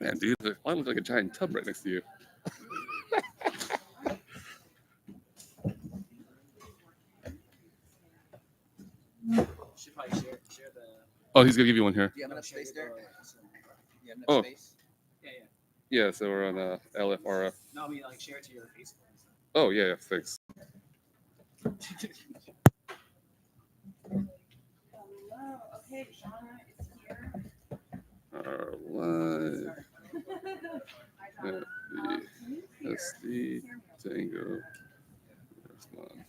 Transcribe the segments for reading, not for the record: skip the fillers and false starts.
Man, dude, I look like a giant tub right next to you. Should probably share the. Oh, he's gonna give you one here. Do you have enough space there? You have enough Oh. space? Yeah, so we're on LFRF. No, I mean like share it to your Facebook. Oh yeah, thanks. Hello. Okay, Shauna is here. Live at the SD Tango. There's one.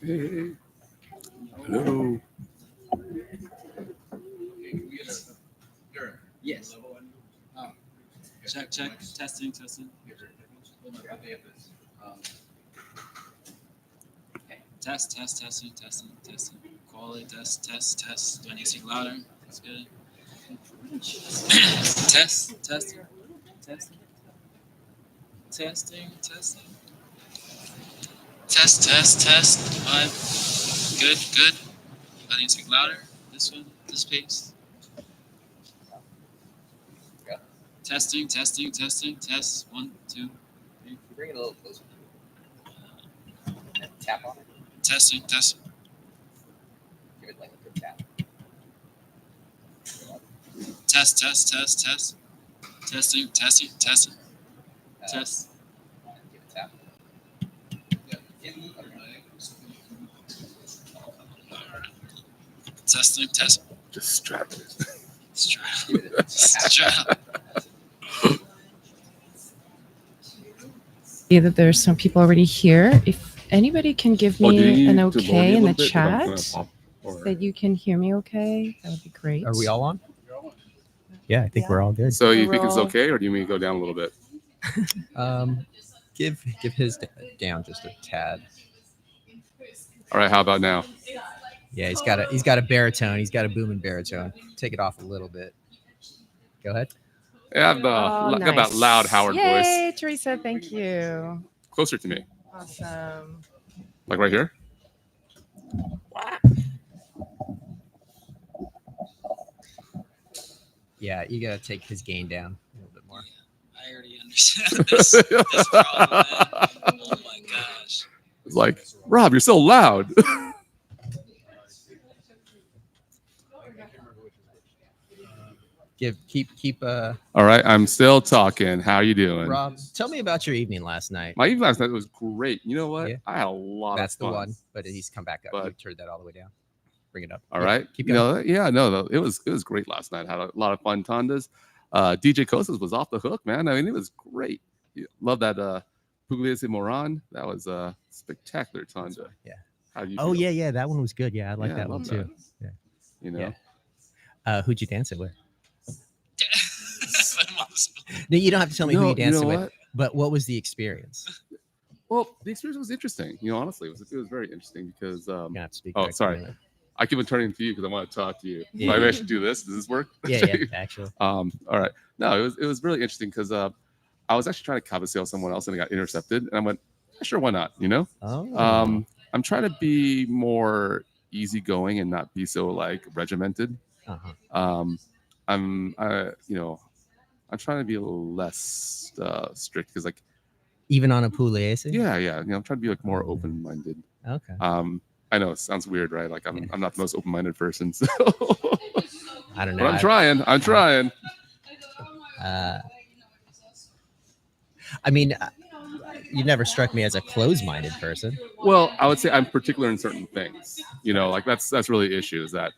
Hey. Hello. Yes. Check. Testing. Testing. Quality test. Do I need to speak louder? That's good. Testing. Test. 5. Good. I need to speak louder. This one. This pace. Testing. Test. 1, 2. You bring it a little closer. And tap on it. Testing. Give it like a good tap. Test. Testing. Test. And give it tap. Testing. Just strap it. Give it a tap. See that there's some people already here. If anybody can give Oh, do you me need an to lower okay you a in the little bit if I'm gonna chat pop, or- that you can hear me okay, that would be great. Are we all on? Yeah, I think we're all good. So you think it's Roll. okay, or do you mean to go down a little bit? Give his down just a tad. All right, how about now? Yeah, he's got a baritone. He's got a booming baritone. Take it off a little bit. Go ahead. Yeah, I've got that nice. loud Howard Yay, voice. Teresa, thank you. Closer to me, Awesome. like right here. Yeah, you gotta take his gain down a little bit more. I already understand this problem, man. Oh my gosh. It's like, Rob, you're so loud. Keep All right, I'm still talking. How you doing? Rob, tell me about your evening last night. My evening last night was great. You know what? Yeah. I had a lot That's of fun. the one, but he's come back up. But- You turned that all the way down. Bring it up. All Yeah, right. keep You going. know, no, it was great last night. Had a lot of fun tandas. DJ Cosas was off the hook, man. I mean, it was great. Love that Pugliese Moran. That was a spectacular tanda. Yeah. How do you Oh feel? yeah, that one was good. Yeah, I like Yeah, that I one love too. that. Yeah. You know. Yeah. Who'd you dance it with? Put him on the spot. No, you don't have to tell me who No, you danced it with. what? But what was the experience? Well, the experience was interesting. You know, honestly, it was very interesting because You're gonna have to speak. Oh, directly sorry. to it. I keep on turning to you because I want to talk to you. Yeah. Maybe I should do this. Does this work? Yeah, actually. All right. No, it was really interesting because I was actually trying to cabeceo someone else and I got intercepted, and I went, yeah, sure, why not? You know. Oh. I'm trying to be more easygoing and not be so like regimented. Uh-huh. I'm trying to be a little less strict because like Even on a pugliese? yeah, you know, I'm trying to be like more open-minded. Okay. I know it sounds weird, right? Like I'm not the most open-minded person, so I don't know. But I'm trying. I'm trying. I mean, you never struck me as a closed-minded person. Well, I would say I'm particular in certain things. You know, like that's really the issue is that,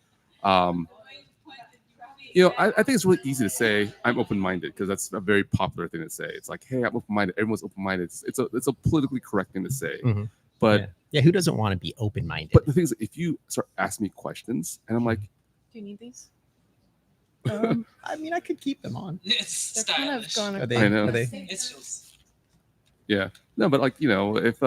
you know, I think it's really easy to say I'm open-minded because that's a very popular thing to say. It's like, hey, I'm open-minded. Everyone's open-minded. It's a politically correct thing to say. Mhm. But Yeah, who doesn't want to be open-minded? but the thing is, if you start asking me questions and I'm like, Do you need these? I mean, I could keep them on. It's They're kind of stylish. gone. Are they? I know. Are they? It's just yeah, no, but like, you know, if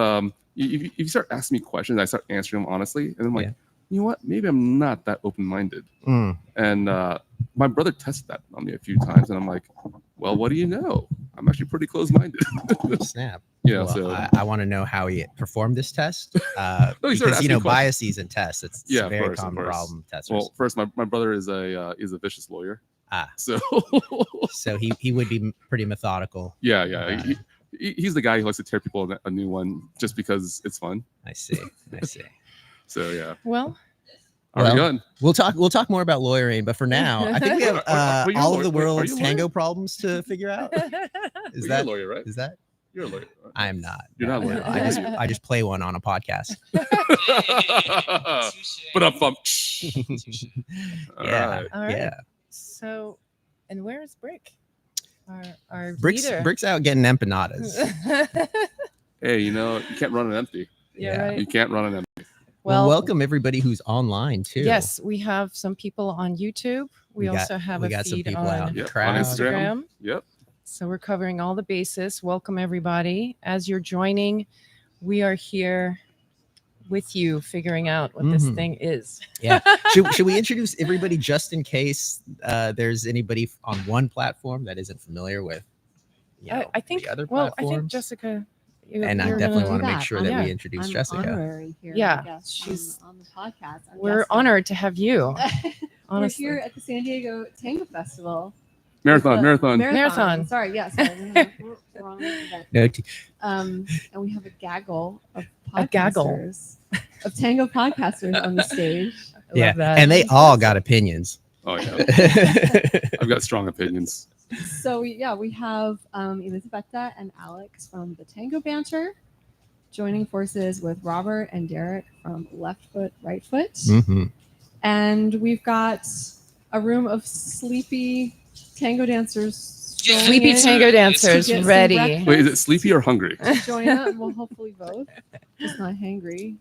you start asking me questions, I start answering them honestly, and I'm like, Yeah. you know what? Maybe I'm not that open-minded. Mm. And my brother tested that on me a few times, and I'm like, well, what do you know? I'm actually pretty close-minded. Snap. Yeah, Well, so I want to know how he performed this test. No, he started Because, you asking know, questions. biases in tests, it's Yeah, a of very course, of common course. problem. Testers. well, first, my brother is a vicious lawyer, Ah. so So he would be pretty methodical. yeah. He's the guy who likes to tear people a new one just because it's fun. I see. I see. So yeah, Well, are Well, we done? We'll talk more about lawyering, but for now, I think we have Are you a all of the lawyer? Are world's you a lawyer? tango problems to figure out. Is Well, you're that a lawyer, right? is that? You're a lawyer. Right? I am not. You're not a lawyer. I just play one on a podcast. But I'm bummed. Yeah. Alright. all right. Yeah. So, and where's Brick? Our Brick's leader. Brick's out getting empanadas. Hey, you know, you can't run an empty. Yeah, Yeah. right. You can't run an empty. Well, welcome everybody who's online too. Yes, we have some people on YouTube. We got- also have we a got some feed people on out in the Yep, on crowd. Instagram. Yep. So we're covering all the bases. Welcome everybody. As you're joining, we are here with you figuring out what this Mhm. thing is. Yeah. Should we introduce everybody just in case there's anybody on one platform that isn't familiar with? You know, I think the other well, I platforms? think Jessica And I you're definitely gonna- want to do make that. sure that Yeah. we introduce I'm Jessica. honorary here. Yeah, I guess, she's- on the podcast. I'm We're guessing. honored to have you. Honestly. We're here at the San Diego Tango Festival. Marathon. Marathon. Sorry, yes. Wrong event. No, And we have a gaggle of A gaggle. podcasters, of tango podcasters on the stage. I yeah, love that. and they all got opinions. Oh yeah. I've got strong opinions. So we have Elisabetta and Alex from the Tango Banter joining forces with Robert and Derek from Left Foot, Right Foot. Mhm. And we've got a room of sleepy tango dancers. Yeah. strolling Sleepy in tango to dancers get some ready. breakfast. Wait, is it sleepy or hungry? to join us. Well, hopefully both, just not hangry.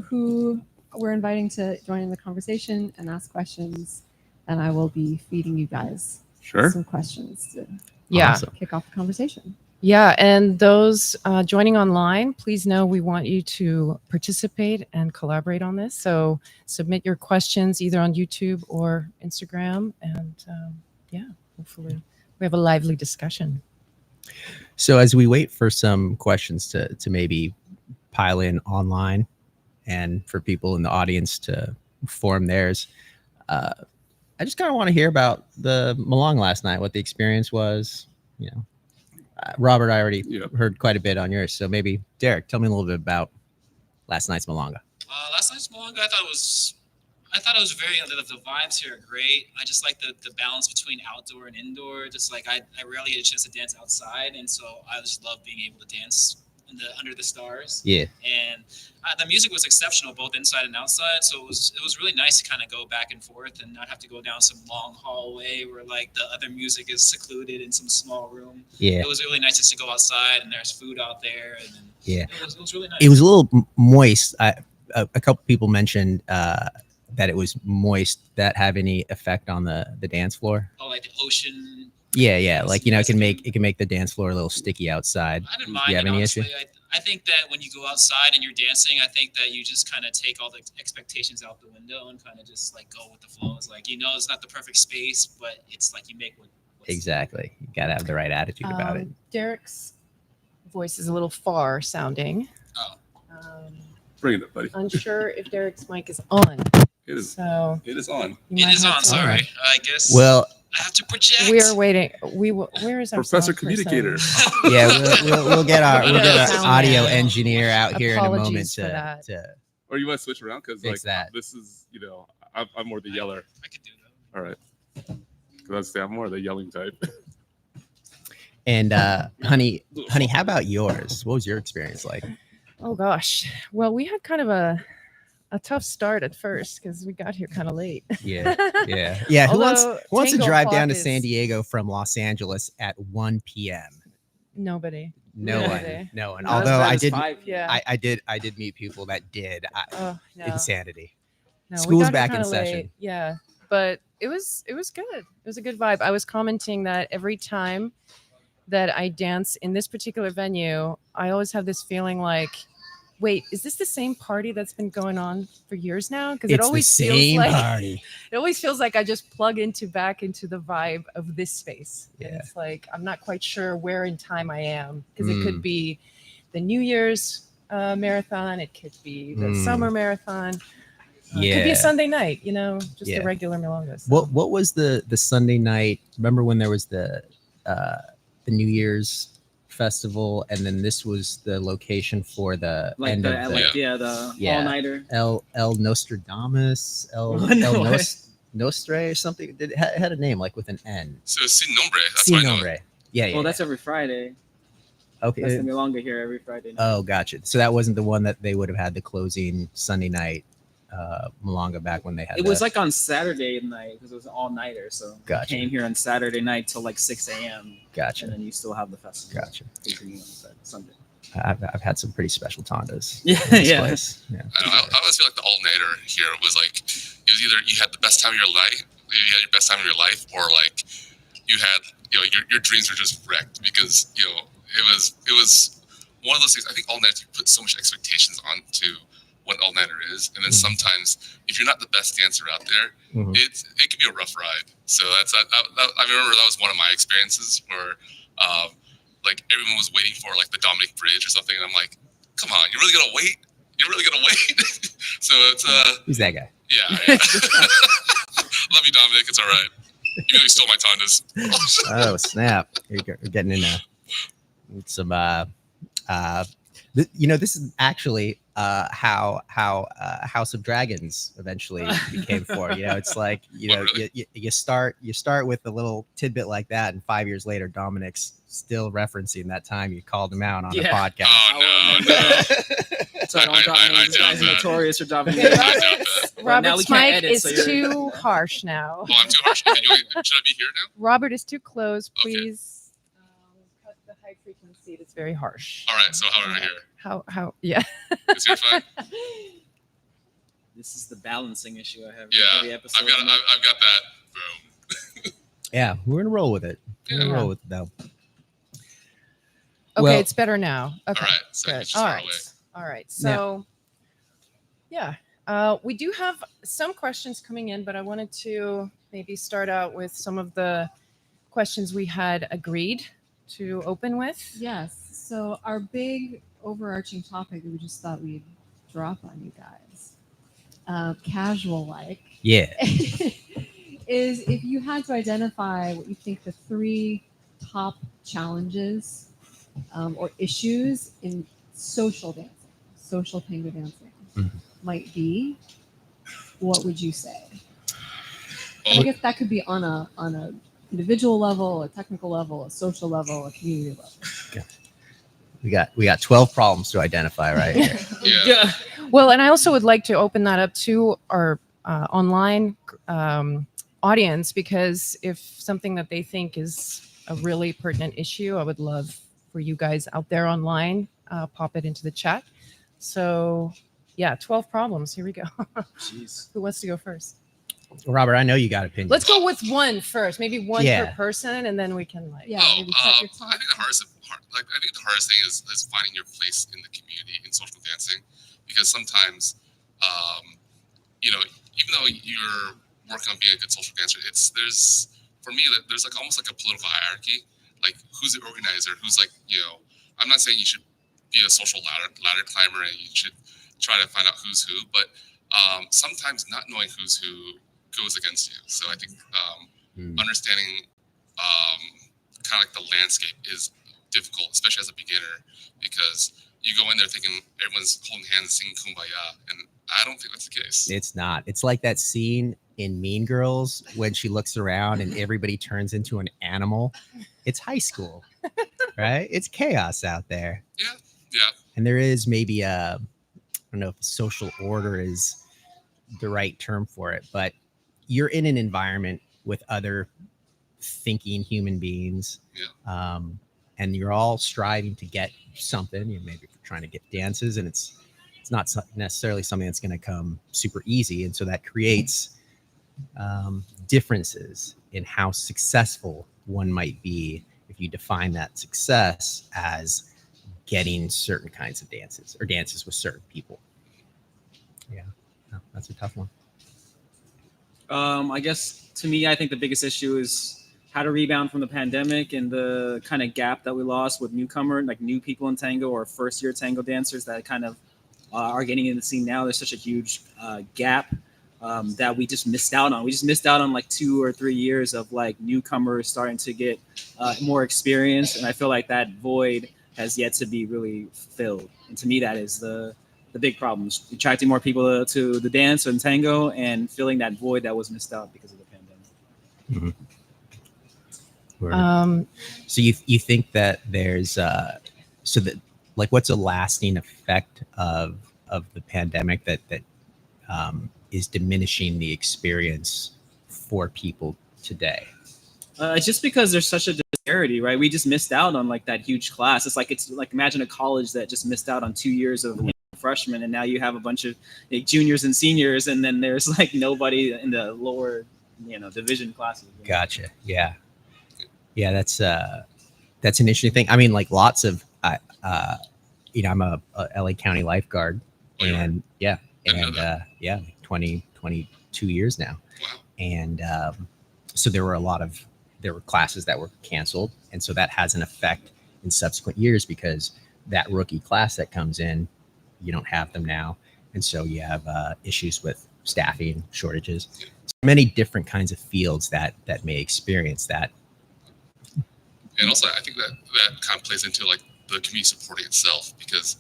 Who we're inviting to join in the conversation and ask questions, and I will be feeding you guys Sure. some questions to Yeah. Awesome. kick off the conversation. Yeah, and those joining online, please know we want you to participate and collaborate on this. So submit your questions either on YouTube or Instagram, and yeah, hopefully we have a lively discussion. So as we wait for some questions to maybe pile in online, and for people in the audience to form theirs, I just kind of want to hear about the milonga last night, what the experience was. You know, Robert, I already Yeah. heard quite a bit on yours, so maybe Derek, tell me a little bit about last night's milonga. Last night's milonga, I thought it was very. The vibes here are great. I just like the balance between outdoor and indoor. Just like I rarely get a chance to dance outside, and so I just love being able to dance under the stars. Yeah. And the music was exceptional, both inside and outside. So it was really nice to kind of go back and forth and not have to go down some long hallway where like the other music is secluded in some small room. Yeah. It was really nice just to go outside and there's food out there. And then Yeah. it was really nice. It was a little moist. A couple people mentioned that it was moist. That have any effect on the dance floor? Oh, like the ocean. Yeah. Like, you know, it can make the dance floor a little sticky outside. I didn't Do mind you have it, any honestly. issue? I think that when you go outside and you're dancing, I think that you just kind of take all the expectations out the window and kind of just like go with the flow. It's like, you know, it's not the perfect space, but it's like you make what's Exactly. You gotta have the right attitude about it. Derek's voice is a little far sounding. Oh. Bring it up, buddy. Unsure if Derek's mic is on. It is. So It is on. you It might is have on. to- Sorry. I guess Well, I have to project. We are waiting. Where is our Professor sound person? Communicator. yeah, we'll get our Sound audio man. engineer out here in a moment Apologies for to that. to Or you want to switch around because like Fix that. this is, you know, I'm more the yeller. I could do that. All right. That's I'm more the yelling type. And honey, how about yours? What was your experience like? Oh gosh. Well, we had kind of a tough start at first because we got here kind of late. Yeah. Who wants Although to Tango drive down to clock San is- Diego from Los Angeles at 1 p.m.? Nobody. No Nobody. one. No one. Not as Although bad I as did, 5 Yeah. I did meet people that did. Oh no. Insanity. No, School's we got back here in kinda late. session. Yeah, but it was good. It was a good vibe. I was commenting that every time that I dance in this particular venue, I always have this feeling like, wait, is this the same party that's been going on for years now? Because it It's the always feels same like party. it always feels like I just plug back into the vibe of this space. And Yeah. it's like I'm not quite sure where in time I am because it Mm. could be the New Year's marathon, it could be the Mm. summer marathon. It could be Yeah. a Sunday night, just Yeah. a regular milonga. So. What was the Sunday night? Remember when there was the New Year's festival, and then this was the location for the Like end the of the the Yeah. all-nighter. El Nostradamus, No way. Nostre or something. It had a name like with an N. So Sin Nombre. That's Sin why I know it. nombre. Yeah. Well, that's every Friday. okay. That's the milonga here every Friday night. Oh, gotcha. So that wasn't the one that they would have had the closing Sunday night milonga back when they had. It was like on Saturday night because it was an all-nighter. So Gotcha. came here on Saturday night till like 6 a.m. and Gotcha. then you still have the festival. Gotcha. Continue on Sunday. I've had some pretty special tandas. Yeah, in this yeah. place. Yeah. I always feel like the all-nighter here was like it was either you had the best time of your life, you had your best time of your life, or like you had your dreams were just wrecked because it was one of those things. I think all-nighters you put so much expectations onto what all-nighter is, and then Mhm. sometimes if you're not the best dancer out there, Mhm. it can be a rough ride. So I remember that was one of my experiences where like everyone was waiting for like the Dominic Bridge or something, and I'm like, come on, you're really gonna wait? You're really gonna wait? So it's Who's that guy? yeah. Love you, Dominic. It's all right. You really stole my tandas. Oh snap! You're getting into some. This is actually how House of Dragons eventually became for. It's like Really? you start with a little tidbit like that, and 5 years later, Dominic's still referencing that time you called him out on a Yeah. podcast. Oh no. So I don't dominate. I This guy's doubt that. notorious for Okay, dominating. I doubt that. Now we Robert's can't mic edit, is so you're- too harsh now. Oh, I'm too harsh. Should I be here now? Robert is too close. Okay. Please cut the high frequency. It's very harsh. All right. So how over here? How? Yeah. Is here fine? This is the balancing issue I have. Yeah. Every episode. I've got that. Boom. Yeah, we're gonna roll with it. We're gonna Yeah. roll with it though. Okay, Well- it's better now. Okay. All right. So Good. just All far right. away. All right. So, yeah, we do have some questions coming in, but I wanted to maybe start out with some of the questions we had agreed to open with. Yes. So our big overarching topic that we just thought we'd drop on you guys, casual like, Yeah. is if you had to identify what you think the 3 top challenges or issues in social dancing, social tango dancing, Mhm. might be, what would you say? I Well, guess that could be on a individual level, a technical level, a social level, a community level. We got 12 problems to identify right here. yeah. Well, and I also would like to open that up to our online audience, because if something that they think is a really pertinent issue, I would love for you guys out there online, pop it into the chat. So yeah, 12 problems. Here we go. Jeez. Who wants to go first? Robert, I know you got opinions. Let's go with one first, maybe one Yeah. per person, and then we can like. Yeah, Oh, maybe set your I think the hardest thing is finding your place in the community in social dancing, because sometimes, even though you're working on being a good social dancer, there's like almost like a political hierarchy, like who's the organizer, who's like I'm not saying you should be a social ladder climber and you should try to find out who's who, but sometimes not knowing who's who goes against you. So I think understanding kind of like the landscape is difficult, especially as a beginner, because you go in there thinking everyone's holding hands and singing kumbaya, and I don't think that's the case. It's not. It's like that scene in Mean Girls when she looks around and everybody turns into an animal. It's high school, right? It's chaos out there. Yeah. And there is maybe I don't know if social order is the right term for it, but you're in an environment with other thinking human beings. Yeah. And you're all striving to get something. Maybe if you're trying to get dances, and it's not necessarily something that's going to come super easy, and so that creates differences in how successful one might be if you define that success as getting certain kinds of dances or dances with certain people. Yeah, no, that's a tough one. I guess to me, I think the biggest issue is how to rebound from the pandemic and the kind of gap that we lost with like new people in tango or first year tango dancers that kind of are getting in the scene now. There's such a huge gap that we just missed out on. We just missed out on like 2 or 3 years of like newcomers starting to get more experience. And I feel like that void has yet to be really filled. And to me, that is the big problems, attracting more people to the dance and tango and filling that void that was missed out because of the pandemic. Mm-hmm. So you think that there's so that like what's a lasting effect of the pandemic that is diminishing the experience for people today? Just because there's such a disparity, right? We just missed out on like that huge class. It's like imagine a college that just missed out on 2 years of freshmen, and now you have a bunch of like, juniors and seniors, and then there's like nobody in the lower, division classes. Gotcha. Yeah. Yeah, that's an interesting thing. I mean, like lots of, I'm a LA County lifeguard, and 22 years now. Wow. And so there were classes that were canceled, and so that has an effect in subsequent years because that rookie class that comes in, you don't have them now, and so you have issues with staffing shortages. So many different kinds of fields that may experience that. And also, I think that kind of plays into like the community supporting itself because,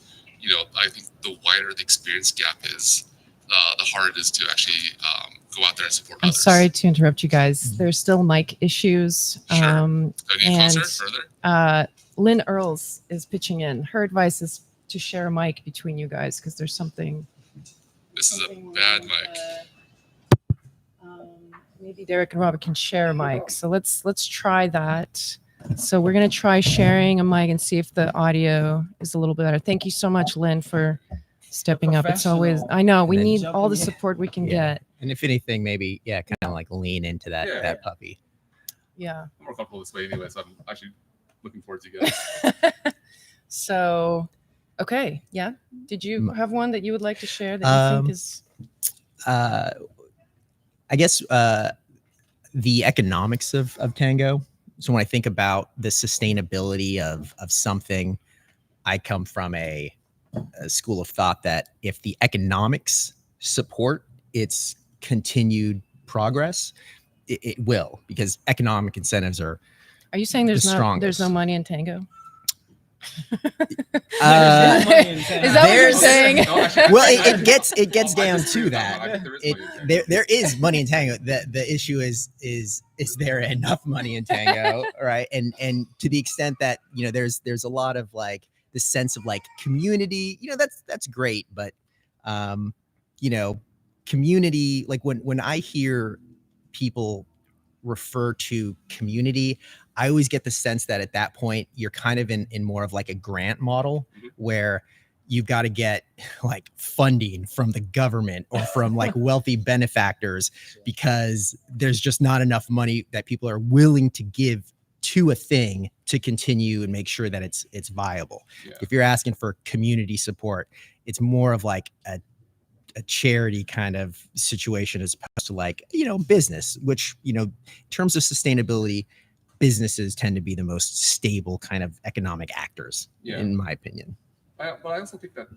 I think the wider the experience gap is, the harder it is to actually go out there and support I'm others. sorry to interrupt you guys. There's still mic issues. Sure. So you and closer, further? Lynn Earls is pitching in. Her advice is to share a mic between you guys because there's something. This is a bad mic. Maybe Derek and Robert can share a mic. So let's try that. So we're going to try sharing a mic and see if the audio is a little bit better. Thank you so much, Lynn, for stepping up. It's always, I know, we need all the support we can get. And if anything, maybe, kind of like lean into that puppy. Yeah. I'm more comfortable this way anyway, so I'm actually looking forward to you guys. So, okay. Yeah. Did you have one that you would like to share that you think is? I guess the economics of tango. So when I think about the sustainability of something, I come from a school of thought that if the economics support its continued progress, it will, because economic incentives are. Are you saying there's no money in tango? Is that what you're saying? Well, it gets down to that. There is money in tango. The issue is there enough money in tango, right? And to the extent that there's a lot of like the sense of like community, that's great, but community, like when I hear people refer to community, I always get the sense that at that point you're kind of in more of like a grant model where you've got to get like funding from the government or from like wealthy benefactors because there's just not enough money that people are willing to give to a thing to continue and make sure that it's viable. Yeah. If you're asking for community support, it's more of like a charity kind of situation as opposed to like, business, which, in terms of sustainability, businesses tend to be the most stable kind of economic actors, in my opinion. But I also think that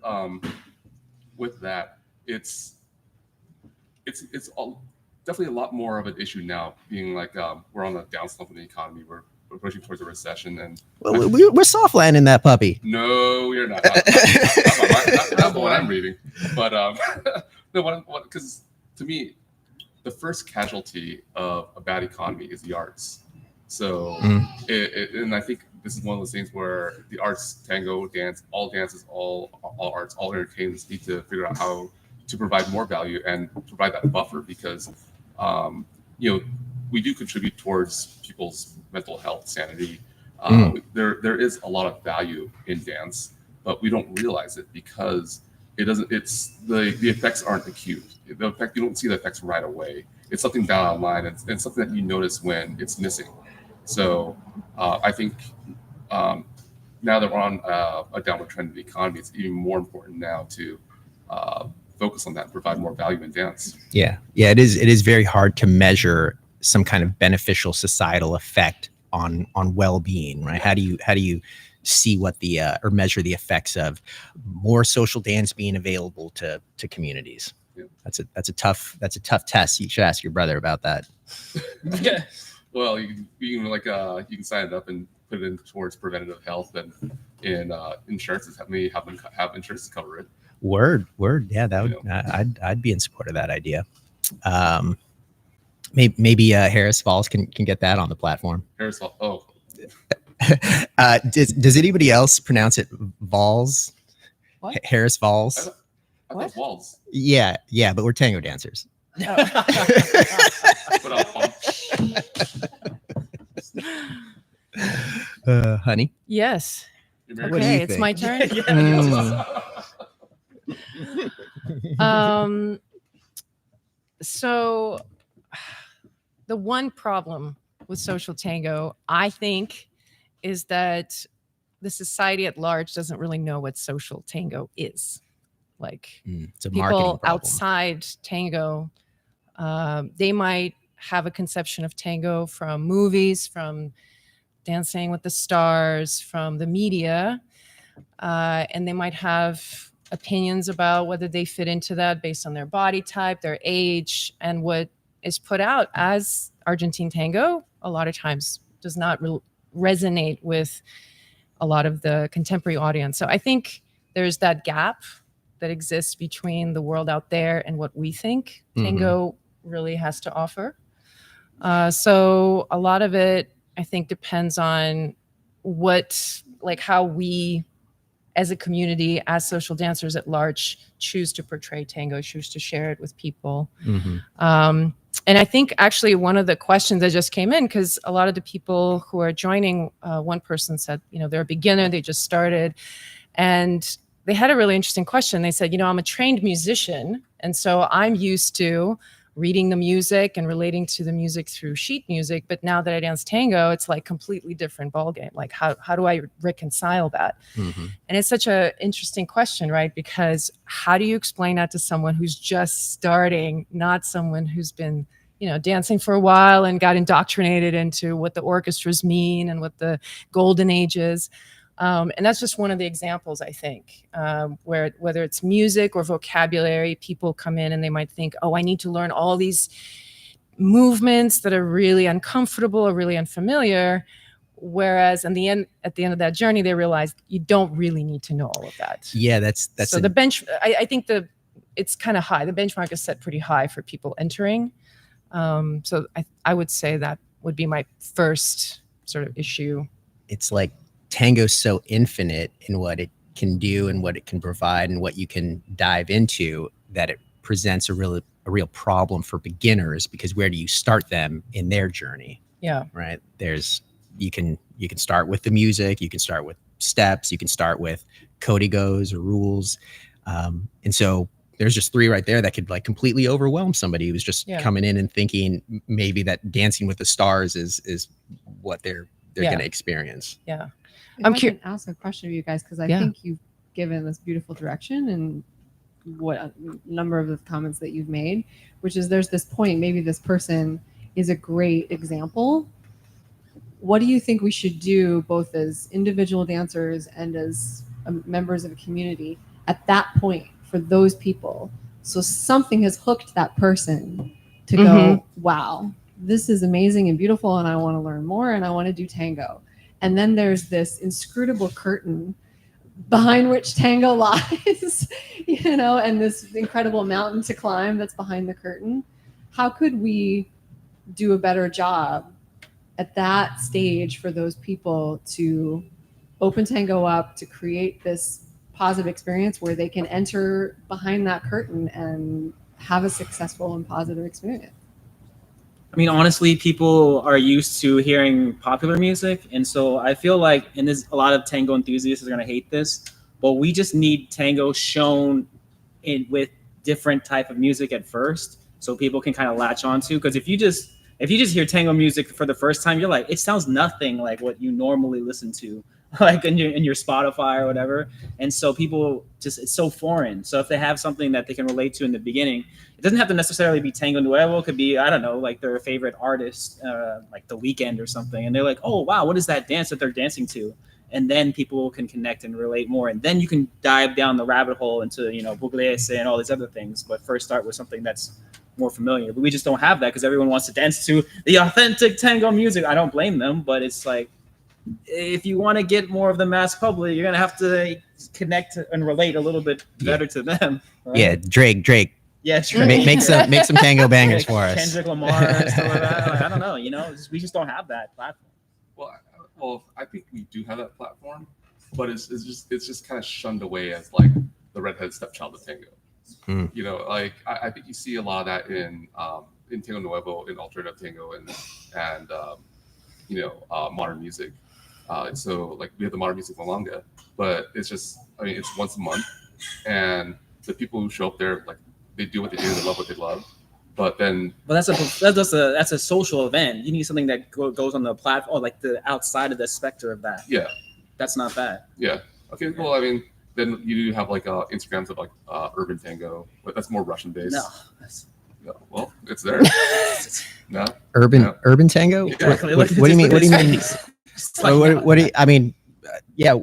with that, it's definitely a lot more of an issue now, being like we're on a downslump in the economy. We're pushing towards a recession, and we're soft landing that puppy. No, we're not. Not what I'm reading, but no, because to me, the first casualty of a bad economy is the arts. So, and I think this is one of those things where the arts, tango, dance, dances, all arts, all entertainments need to figure out how to provide more value and provide that buffer because, you know, we do contribute towards people's mental health, sanity. There is a lot of value in dance, but we don't realize it because it doesn't. It's the effects aren't acute. The effect you don't see the effects right away. It's something down the line, and something that you notice when it's missing. So I think now that we're on a downward trend of the economy, it's even more important now to focus on that and provide more value in dance. Yeah, it is very hard to measure some kind of beneficial societal effect on well-being, right? How do you see what the or measure the effects of more social dance being available to communities? Yeah. That's a tough test. You should ask your brother about that. Yeah. Well, you can sign it up and put it in towards preventative health, and in insurances have insurance to cover it. Word. Yeah, that would I'd be in support of that idea. Maybe Harris Falls can get that on the platform. Harris Falls. Oh. Does anybody else pronounce it Falls? What? Harris Falls. I thought Walls. Yeah, but we're tango dancers. Honey. Yes. What do you Okay, it's think? my turn. So the one problem with social tango, I think, is that the society at large doesn't really know what social tango is. Like It's a marketing people problem. outside tango, they might have a conception of tango from movies, from Dancing with the Stars, from the media, and they might have opinions about whether they fit into that based on their body type, their age, and what is put out as Argentine tango a lot of times does not resonate with a lot of the contemporary audience. So I think there's that gap that exists between the world out there and what we think tango really has to offer. So a lot of it, I think, depends on how we as a community, as social dancers at large, choose to portray tango, choose to share it with people. And I think actually one of the questions that just came in, because a lot of the people who are joining, one person said, they're a beginner, they just started. And they had a really interesting question. They said, I'm a trained musician. And so I'm used to reading the music and relating to the music through sheet music. But now that I dance tango, it's like completely different ballgame. Like how do I reconcile that? And it's such an interesting question, right? Because how do you explain that to someone who's just starting, not someone who's been, dancing for a while and got indoctrinated into what the orchestras mean and what the golden age is? And that's just one of the examples, I think, where whether it's music or vocabulary, people come in and they might think, oh, I need to learn all these movements that are really uncomfortable or really unfamiliar. Whereas at the end of that journey, they realize you don't really need to know all of that. Yeah, that's so the bench. I think it's kind of high. The benchmark is set pretty high for people entering. So I would say that would be my first sort of issue. It's like tango's so infinite in what it can do and what it can provide and what you can dive into that it presents a real problem for beginners, because where do you start them in their journey? Yeah. Right. You can start with the music, you can start with steps, you can start with códigos or rules. And so there's just three right there that could like completely overwhelm somebody who's just coming in and thinking maybe that Dancing with the Stars is what they're going to experience. Yeah. I'm curious to ask a question of you guys, because I think you've given this beautiful direction and what a number of the comments that you've made, which is there's this point, maybe this person is a great example. What do you think we should do both as individual dancers and as members of a community at that point for those people? So something has hooked that person to go, wow, this is amazing and beautiful, and I want to learn more, and I want to do tango. And then there's this inscrutable curtain behind which tango lies, and this incredible mountain to climb that's behind the curtain. how could we do a better job at that stage for those people to open Tango up, to create this positive experience where they can enter behind that curtain and have a successful and positive experience? I mean, honestly, people are used to hearing popular music, and so I feel like, and there's a lot of tango enthusiasts are gonna hate this, but we just need tango shown in with different type of music at first, so people can kind of latch onto. Because if you just hear tango music for the first time, you're like, it sounds nothing like what you normally listen to, like in your Spotify or whatever. And so people just, it's so foreign. So if they have something that they can relate to in the beginning, it doesn't have to necessarily be Tango Nuevo. It could be, I don't know, like their favorite artist, like The Weeknd or something. And they're like, oh, wow, what is that dance that they're dancing to? And then people can connect and relate more. And then you can dive down the rabbit hole into, you know, Buglese and all these other things. But first start with something that's more familiar. But we just don't have that because everyone wants to dance to the authentic tango music. I don't blame them, but it's like, if you want to get more of the mass public, you're going to have to connect and relate a little bit better to them. Right? Yeah, Drake. Yeah, Drake. Make some tango bangers for us. Kendrick Lamar and stuff like that. Like, I don't know, you know, we just don't have that platform. Well, I think we do have that platform, but it's just kind of shunned away as like the redheaded stepchild of tango. You know, like I think you see a lot of that in Tango Nuevo, in alternative tango, and modern music. So like we have the modern music milonga, but it's just, I mean, it's once a month, and the people who show up there, like, they do what they do, they love what they love. But that's a social event. You need something that goes on the platform, or like the outside of the specter of that. Yeah, that's not bad. Yeah. Okay. Well, I mean, then you do have like Instagrams of like urban tango, but that's more Russian based. No. Well, it's there. No. Urban tango. Yeah. What do you mean? What do you mean? What do you? I mean, yeah,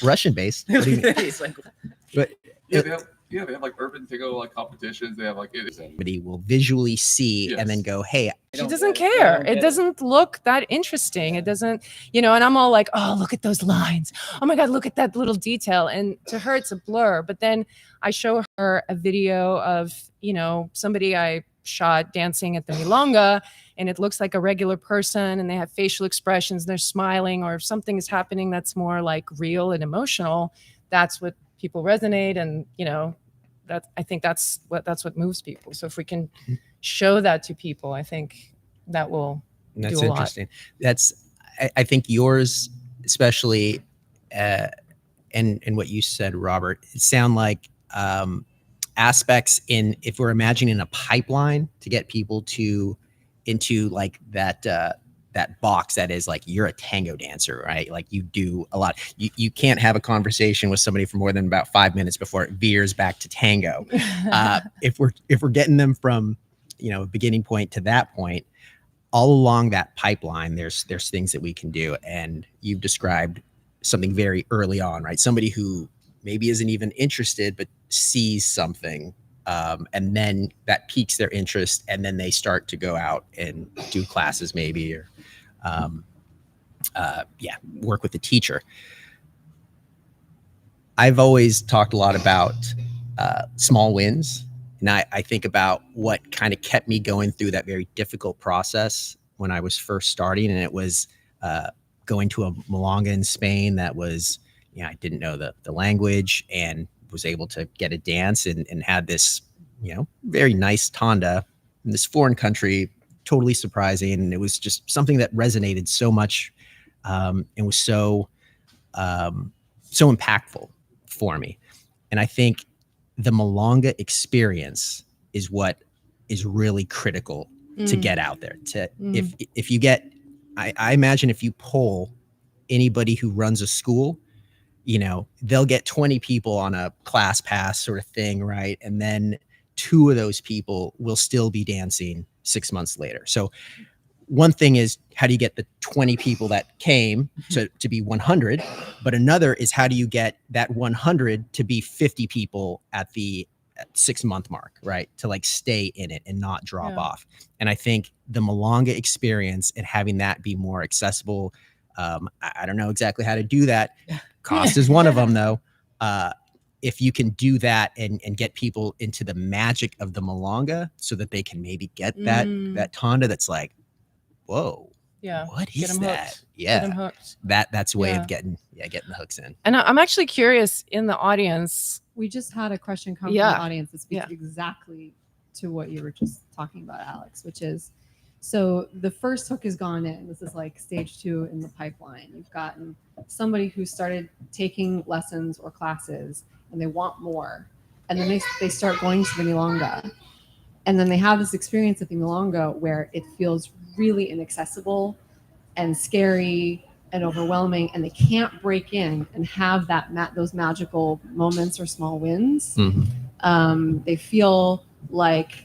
Russian based. What do you mean? They have like urban tango like competitions. They have like somebody will visually see and then go, hey. She doesn't care. It doesn't look that interesting. It doesn't, you know, and I'm all like, oh, look at those lines. Oh my God, look at that little detail. And to her, it's a blur. But then I show her a video of, you know, somebody I shot dancing at the milonga, and it looks like a regular person, and they have facial expressions, they're smiling, or if something is happening that's more like real and emotional, that's what people resonate. And, you know, I think that's what moves people. So if we can show that to people, I think that will do a lot. That's interesting. I think yours, especially, and what you said, Robert, it sound like aspects in, if we're imagining a pipeline to get people into like that box that is like, you're a tango dancer, right? Like you do a lot. You can't have a conversation with somebody for more than about 5 minutes before it veers back to tango. If we're getting them from, you know, beginning point to that point, all along that pipeline, there's things that we can do. And you've described something very early on, right? Somebody who maybe isn't even interested, but sees something, and then that piques their interest, and then they start to go out and do classes maybe, or work with the teacher. I've always talked a lot about small wins, and I think about what kind of kept me going through that very difficult process when I was first starting, and it was going to a milonga in Spain that was, you know, I didn't know the language, and was able to get a dance and had this, you know, very nice tanda in this foreign country, totally surprising. And it was just something that resonated so much, and was so impactful for me. And I think the milonga experience is what is really critical to get out there. If you get, I imagine if you poll anybody who runs a school, you know, they'll get 20 people on a class pass sort of thing, right? And then 2 of those people will still be dancing 6 months later. So one thing is, how do you get the 20 people that came to be 100? But another is, how do you get that 100 to be 50 people at the 6-month mark, right? To like stay in it and not drop off. And I think the milonga experience and having that be more accessible, I don't know exactly how to do that. Cost is one of them, though. if you can do that and get people into the magic of the milonga so that they can maybe get that tanda that's like, whoa, Yeah. what Get is 'em that? hooked. Yeah. Get 'em hooked. That's a way Yeah. of getting the hooks in. And I'm actually curious in the audience. We just had a question come Yeah. from the audience that speaks Yeah. exactly to what you were just talking about, Alex, which is, so the first hook has gone in. This is like stage 2 in the pipeline. You've gotten somebody who started taking lessons or classes and they want more. And then they start going to the milonga. And then they have this experience at the milonga where it feels really inaccessible and scary and overwhelming, and they can't break in and have those magical moments or small wins. They feel like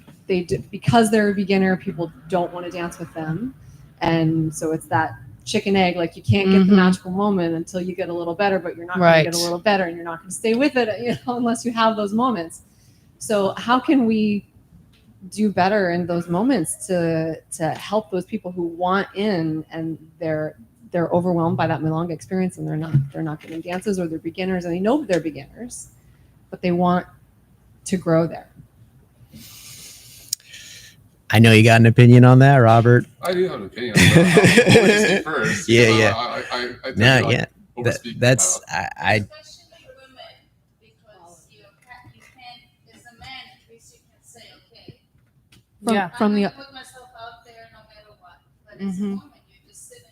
because they're a beginner, people don't want to dance with them, and so it's that chicken egg. Like you can't get the magical moment until you get a little better, but you're not going to get a little better, and you're not going to stay with it, unless you have those moments. So how can we do better in those moments to help those people who want in and they're overwhelmed by that milonga experience and they're not getting dances, or they're beginners and they know they're beginners, but they want to grow there? I know you got an opinion on that, Robert. I do have an opinion on that. I'll let you speak first. Yeah. I No, yeah. overspeak That's my mouth. I Especially for women, because you can't, as a man, at least you can say, okay, From I'm the gonna put myself out there no matter what. But as a woman, you're just sitting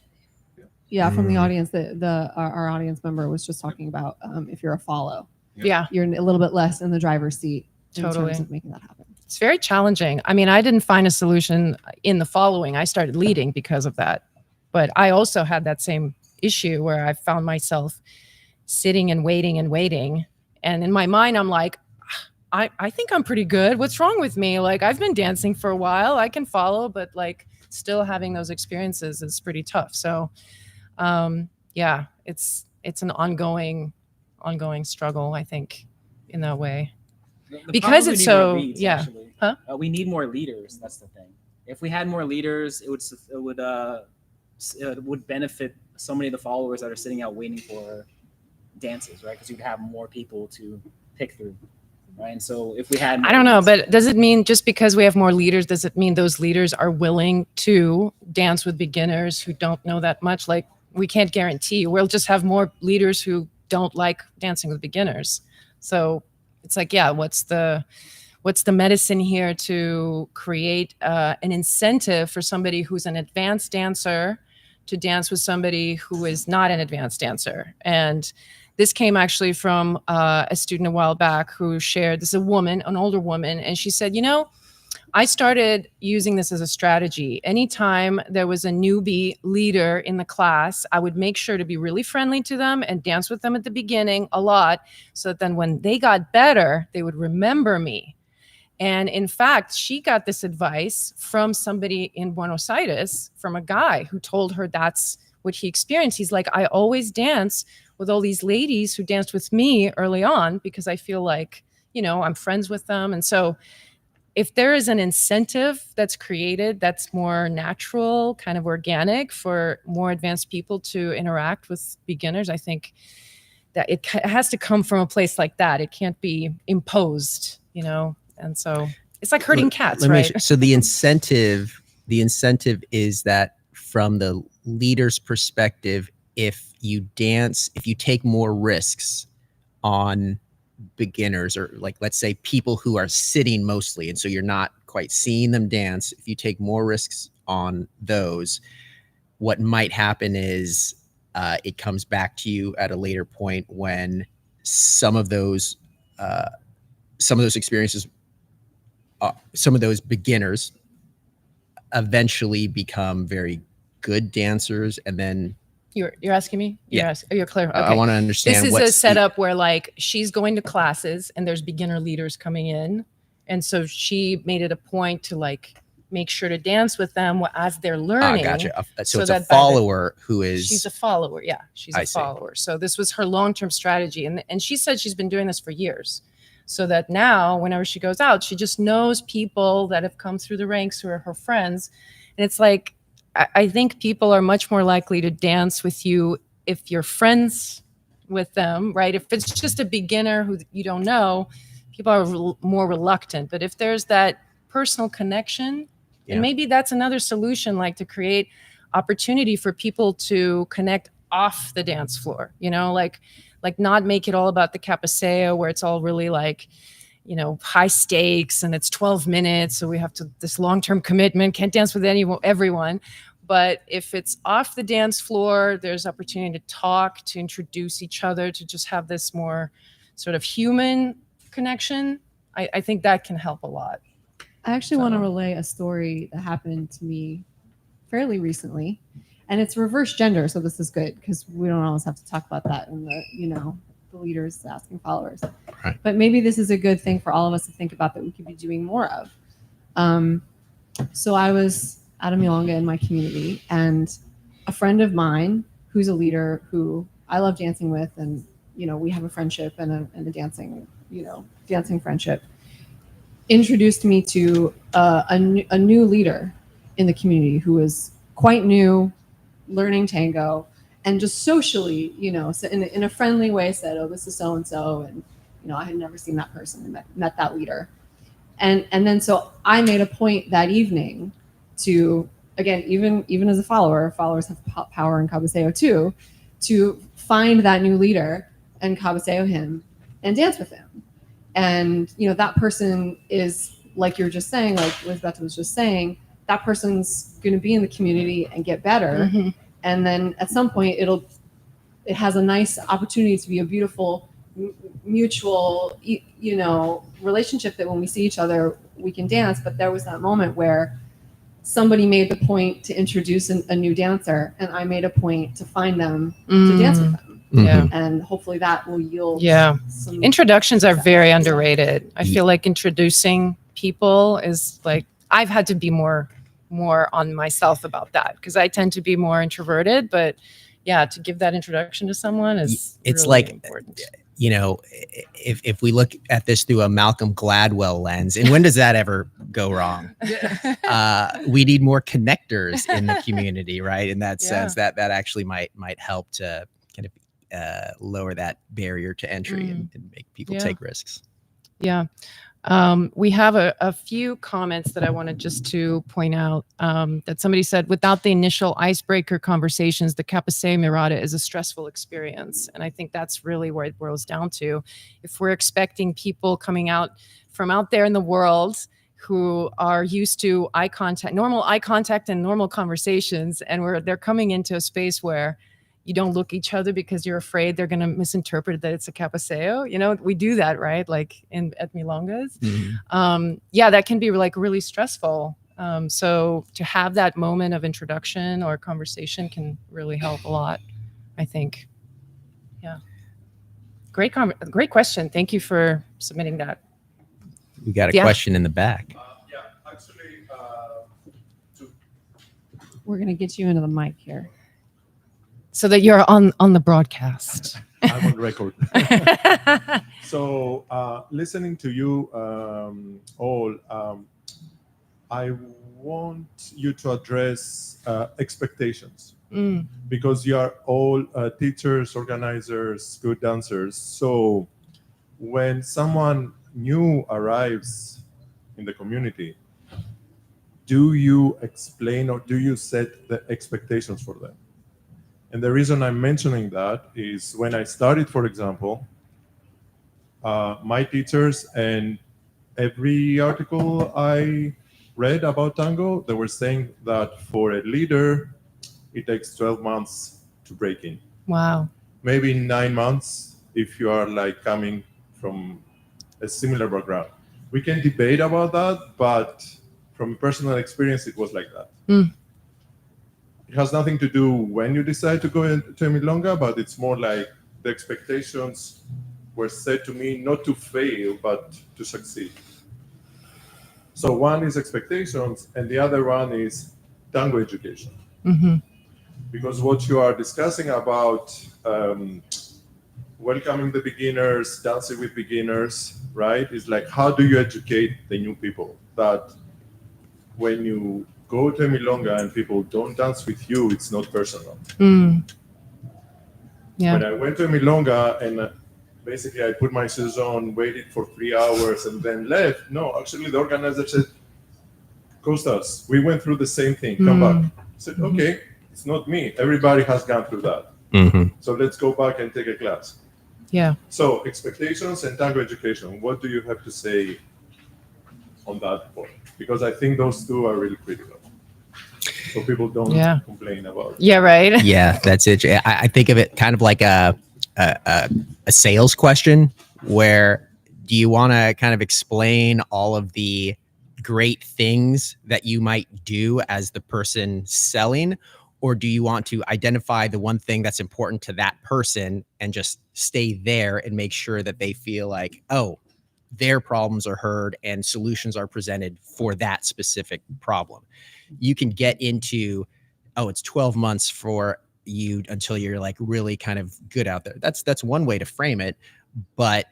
there. from the audience, our audience member was just talking about if you're a follow, Yeah. you're a little bit less in the driver's seat in Totally. terms of making that happen. It's very challenging. I mean, I didn't find a solution in the following. I started leading because of that. But I also had that same issue where I found myself sitting and waiting. And in my mind, I'm like, I think I'm pretty good. What's wrong with me? Like, I've been dancing for a while. I can follow, but like still having those experiences is pretty tough. So yeah, it's an ongoing struggle, I think, in that way. The Because problem it's we need so- more leads, yeah. actually. Huh? We need more leaders. That's the thing. If we had more leaders, it would benefit so many of the followers that are sitting out waiting for dances, right? Because you'd have more people to pick through, right? And so if we had, I don't know, but does it mean just because we have more leaders, does it mean those leaders are willing to dance with beginners who don't know that much? Like, we can't guarantee. We'll just have more leaders who don't like dancing with beginners. So it's like, yeah, what's the medicine here to create an incentive for somebody who's an advanced dancer to dance with somebody who is not an advanced dancer? And this came actually from a student a while back who shared, this is a woman, an older woman, and she said, I started using this as a strategy. Anytime there was a newbie leader in the class, I would make sure to be really friendly to them and dance with them at the beginning a lot, so that then when they got better, they would remember me. And in fact, she got this advice from somebody in Buenos Aires, from a guy who told her that's what he experienced. He's like, I always dance with all these ladies who danced with me early on because I feel like, I'm friends with them. And so if there is an incentive that's created that's more natural, kind of organic for more advanced people to interact with beginners, I think that it has to come from a place like that. It can't be imposed, And so it's like herding cats, right? So the incentive is that from the leader's perspective, if you take more risks on beginners, or like, let's say people who are sitting mostly, and so you're not quite seeing them dance, if you take more risks on those, what might happen is it comes back to you at a later point when some of those experiences, some of those beginners eventually become very good dancers, and then You're asking me? You're clear. Okay. I want to understand. This is a setup where like she's going to classes and there's beginner leaders coming in. And so she made it a point to like make sure to dance with them as they're learning. Gotcha. So it's that a follower who is. She's a follower. Yeah. She's a follower. So this was her long-term strategy. And she said she's been doing this for years. So that now whenever she goes out, she just knows people that have come through the ranks who are her friends. And it's like, I think people are much more likely to dance with you if you're friends with them, right? If it's just a beginner who you don't know, people are more reluctant. But if there's that personal connection, and maybe that's another solution, like to create opportunity for people to connect off the dance floor, like not make it all about the capaseo where it's all really like, high stakes and it's 12 minutes. So we have this long-term commitment, can't dance with everyone. But if it's off the dance floor, there's opportunity to talk, to introduce each other, to just have this more sort of human connection. I think that can help a lot. I actually want to relay a story that happened to me fairly recently, and it's reverse gender, so this is good because we don't always have to talk about that in the the leaders asking followers. Right. But maybe this is a good thing for all of us to think about that we could be doing more of. So I was at a milonga in my community, and a friend of mine who's a leader who I love dancing with, and we have a friendship and a dancing friendship, introduced me to a new leader in the community who was quite new, learning tango, and just socially, so in a friendly way said, "Oh, this is so and so," and I had never seen that person and met that leader, and then so I made a point that evening to, again, even as a followers have power in cabaseo too, to find that new leader and cabaseo him and dance with him. And that person is, like you're just saying, like Elizabeth was just saying, that person's going to be in the community and get better. Mm-hmm. And then at some point it has a nice opportunity to be a beautiful mutual relationship, that when we see each other we can dance. But there was that moment where somebody made the point to introduce a new dancer, and I made a point to find them to dance with them. Yeah. And hopefully that will yield some introductions are success. very underrated. I feel like introducing people is like, I've had to be more on myself about that, because I tend to be more introverted, but to give that introduction to someone is it's really like important. If we look at this through a Malcolm Gladwell lens, and when does that ever go wrong? We need more connectors in the community, right? In that sense, that actually might help to kind of lower that barrier to entry and make people take risks. Yeah. We have a few comments that I wanted just to point out, that somebody said, without the initial icebreaker conversations, the Capacé Mirada is a stressful experience. And I think that's really where it boils down to. If we're expecting people coming out from out there in the world who are used to normal eye contact and normal conversations, and they're coming into a space where you don't look each other because you're afraid they're going to misinterpret that it's a capaseo. We do that, right? Like at milongas. Mm-hmm. That can be like really stressful. So to have that moment of introduction or conversation can really help a lot, I think. Yeah. Great question. Thank you for submitting that. We got a question in the back. Actually, we're going to get you into the mic here, so that you're on the broadcast. I'm on record. So listening to you all, I want you to address expectations, because you are all teachers, organizers, good dancers. So when someone new arrives in the community, do you explain or do you set the expectations for them? And the reason I'm mentioning that is when I started, for example, my teachers, and every article I read about tango, they were saying that for a leader, it takes 12 months to break in. Wow. Maybe 9 months if you are like coming from a similar background. We can debate about that, but from personal experience, it was like that. It has nothing to do when you decide to go into a milonga, but it's more like the expectations were set to me not to fail, but to succeed. So one is expectations, and the other one is tango education. Mm-hmm. Because what you are discussing about welcoming the beginners, dancing with beginners, right, is like, how do you educate the new people that when you go to a milonga and people don't dance with you, it's not personal. Yeah. When I went to milonga and basically I put my shoes on, waited for 3 hours, and then left. No, actually the organizer said, Costas, we went through the same thing. Come back. I said, okay, it's not me. Everybody has gone through that. So let's go back and take a class. Yeah. So expectations and tango education. What do you have to say on that point? Because I think those two are really critical. So people don't complain about it. Yeah, right. Yeah, that's it. I think of it kind of like a sales question, where do you want to kind of explain all of the great things that you might do as the person selling, or do you want to identify the one thing that's important to that person and just stay there and make sure that they feel like, oh, their problems are heard and solutions are presented for that specific problem? You can get into, oh, it's 12 months for you until you're like really kind of good out there. That's one way to frame it, but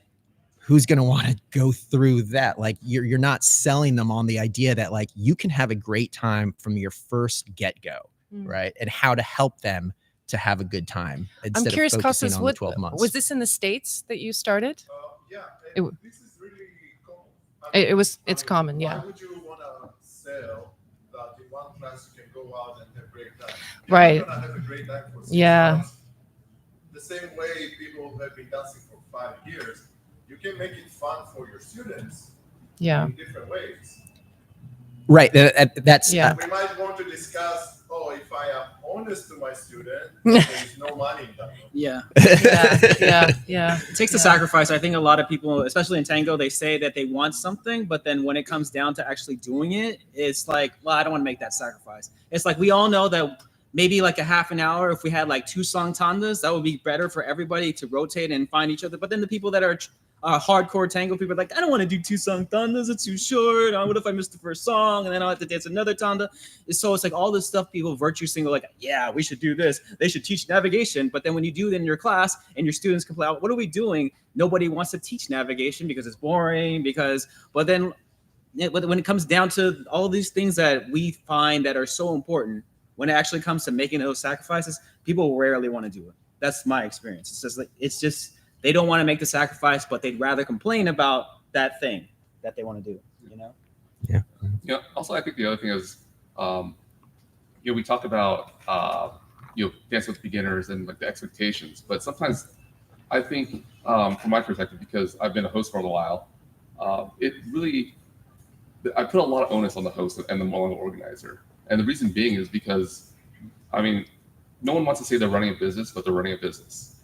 who's going to want to go through that? Like you're not selling them on the idea that like you can have a great time from your first get-go, right? And how to help them to have a good time instead I'm curious, of focusing Costas, on the 12 months. was this in the States that you started? Yeah, this is really common. It's common, yeah. Why would you want to sell that in one class you can go out and have a great time? Right. You're going to have a great time for 6 Yeah. months. The same way people who have been dancing for 5 years, you can make it fun for your students in different ways. Right. That's We might want to discuss, if I am honest to my student, there is no money in that. Yeah. Yeah. It takes a sacrifice. I think a lot of people, especially in tango, they say that they want something, but then when it comes down to actually doing it, it's like, well, I don't want to make that sacrifice. It's like we all know that maybe like a half an hour, if we had like 2 song tandas, that would be better for everybody to rotate and find each other. But then the people that are hardcore tango people are like, I don't want to do 2 song tandas, it's too short. What if I miss the first song and then I'll have to dance another tanda? So it's like all this stuff people virtue single, like, yeah, we should do this. They should teach navigation. But then when you do it in your class and your students complain, what are we doing? Nobody wants to teach navigation because it's boring, but then when it comes down to all these things that we find that are so important, when it actually comes to making those sacrifices, people rarely want to do it. That's my experience. It's just they don't want to make the sacrifice, but they'd rather complain about that thing that they want to do, Yeah. Yeah. Also, I think the other thing is, we talk about, dance with beginners and like the expectations, but sometimes I think, from my perspective, because I've been a host for a while, I put a lot of onus on the host and the milonga organizer. And the reason being is because, no one wants to say they're running a business, but they're running a business.